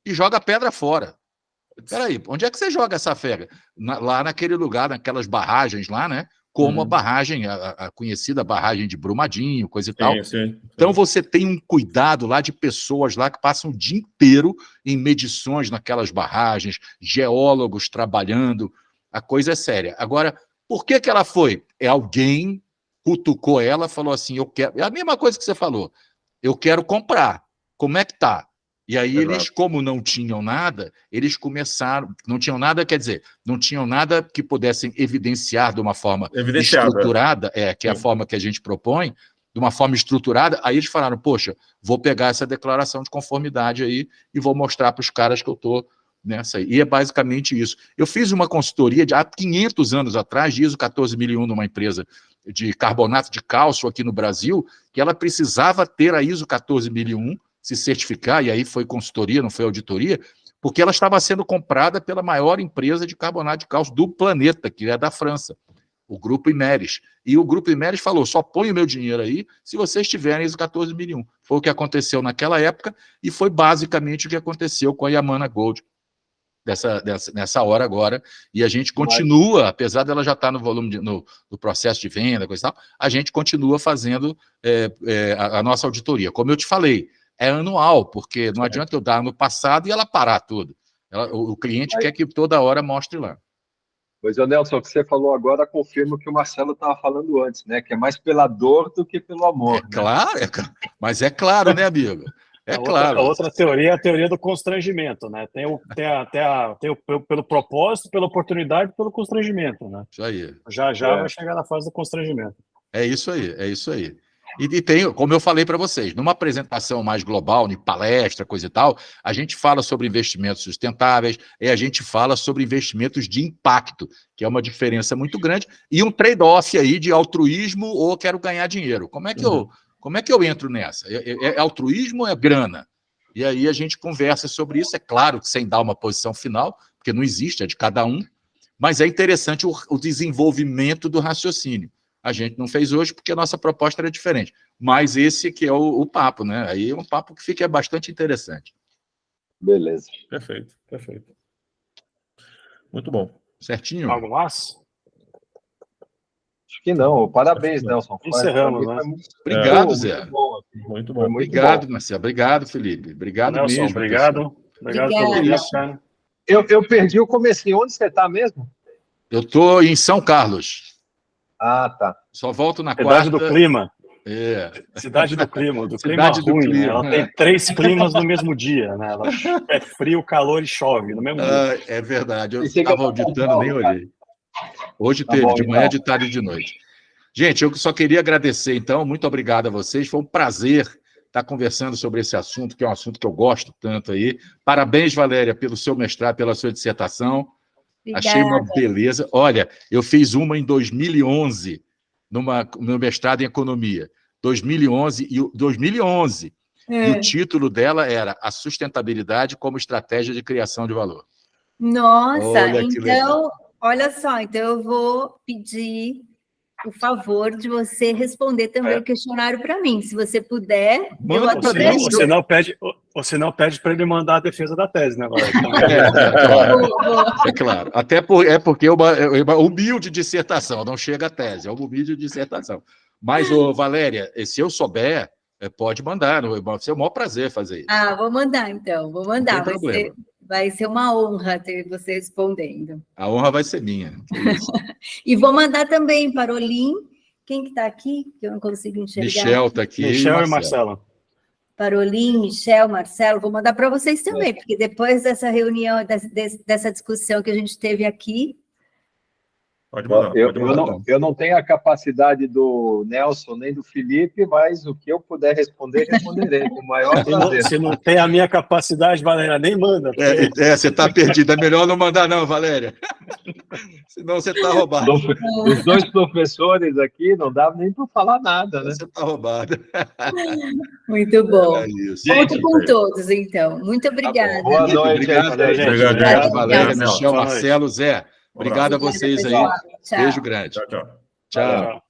e joga a pedra fora. Espera aí, onde é que você joga essa pedra? Lá naquele lugar, naquelas barragens lá, né? Como a barragem, a conhecida barragem de Brumadinho, coisa e tal. Sim. Então você tem um cuidado lá de pessoas lá que passam o dia inteiro em medições naquelas barragens, geólogos trabalhando, a coisa é séria. Agora, por que ela foi? Alguém cutucou ela, falou assim, eu quero... É a mesma coisa que você falou, eu quero comprar, como é que tá? E aí eles, como não tinham nada, eles começaram... Não tinham nada, quer dizer, não tinham nada que pudessem evidenciar de uma forma estruturada, que é a forma que a gente propõe, de uma forma estruturada, aí eles falaram, poxa, vou pegar essa declaração de conformidade aí e vou mostrar para os caras que eu estou nessa aí. E é basicamente isso. Eu fiz uma consultoria há 500 anos atrás, de ISO 14001, numa empresa de carbonato de cálcio aqui no Brasil, que ela precisava ter a ISO 14001, se certificar, e aí foi consultoria, não foi auditoria, porque ela estava sendo comprada pela maior empresa de carbonato de cálcio do planeta, que é da França, o Grupo Imeris. E o Grupo Imeris falou, só põe o meu dinheiro aí se vocês tiverem ISO 14001. Foi o que aconteceu naquela época e foi basicamente o que aconteceu com a Yamana Gold nessa hora agora. E a gente continua, apesar dela já estar no volume, no processo de venda, coisa e tal, a gente continua fazendo a nossa auditoria. Como eu te falei, é anual, porque não adianta eu dar no passado e ela parar tudo. O cliente quer que toda hora mostre lá. Pois, Nelson, o que você falou agora confirma o que o Marcelo estava falando antes, né? Que é mais pela dor do que pelo amor. Claro, mas é claro, né, amigo? É claro. A outra teoria é a teoria do constrangimento, né? Tem o pelo propósito, pela oportunidade, pelo constrangimento, né? Isso aí. Já vai chegar na fase do constrangimento. É isso aí, é isso aí. E tem, como eu falei para vocês, numa apresentação mais global, em palestra, coisa e tal, a gente fala sobre investimentos sustentáveis e a gente fala sobre investimentos de impacto, que é uma diferença muito grande, e um trade-off aí de altruísmo ou quero ganhar dinheiro. Como é que eu entro nessa? É altruísmo ou é grana? E aí a gente conversa sobre isso, é claro que sem dar uma posição final, porque não existe, é de cada um, mas é interessante o desenvolvimento do raciocínio. A gente não fez hoje porque a nossa proposta era diferente. Mas esse que é o papo, né? Aí é um papo que fica bastante interessante. Beleza. Perfeito. Muito bom. Certinho? Algo mais? Acho que não. Parabéns, Nelson. Encerramos, né? Obrigado, Zé. Muito bom. Obrigado, Marcelo. Obrigado, Felipe. Obrigado Nelson, mesmo. obrigado. Obrigado pelo isso. cara. Eu perdi o comecinho. Onde você está mesmo? Eu estou em São Carlos. Ah, tá. Só volto na Cidade quarta. do clima. Cidade do clima Cidade do ruim, clima. né? Ela tem 3 climas no mesmo dia, né? É frio, calor e chove no mesmo dia. É verdade, eu estava auditando, nem olhei. Hoje teve, de manhã, de tarde e de noite. Gente, eu só queria agradecer, então, muito obrigado a vocês, foi um prazer estar conversando sobre esse assunto, que é um assunto que eu gosto tanto aí. Parabéns, Valéria, pelo seu mestrado, pela sua dissertação. Obrigada. Achei uma beleza. Olha, eu fiz uma em 2011, no meu mestrado em economia. 2011. E o título dela era A Sustentabilidade como Estratégia de Criação de Valor. Nossa, Olha que legal. então, olha só, então eu vou pedir o favor de você responder também o questionário para mim. Se você puder, eu adoraria. Você não pede para ele mandar a defesa da tese, né? É claro. Até porque é uma humilde dissertação, não chega a tese, é uma humilde dissertação. Mas, Valéria, se eu souber, pode mandar, vai ser o maior prazer fazer isso. Ah, vou mandar então, vou mandar. Não tem problema. Vai ser uma honra ter você respondendo. A honra vai ser minha. E vou mandar também para o Olim. Quem que está aqui? Que eu não consigo enxergar. Michel está aqui. Michel e Marcelo. Parolim, Michel, Marcelo, vou mandar para vocês também, porque depois dessa reunião, dessa discussão que a gente teve aqui... Pode mandar. Eu não tenho a capacidade do Nelson nem do Felipe, mas o que eu puder responder, responderei com o maior prazer. Se não tem a minha capacidade, Valéria, nem manda. Você está perdido. É melhor não mandar não, Valéria. Senão você está roubado. Os 2 professores aqui, não dá nem para falar nada, né? Você está roubado. Muito bom. É isso. Conto com todos, então. Muito obrigada. Boa noite. Obrigado, Valéria, Michel, Marcelo, Zé. Obrigado a vocês aí. Tchau. Beijo grande. Tchau. Tchau.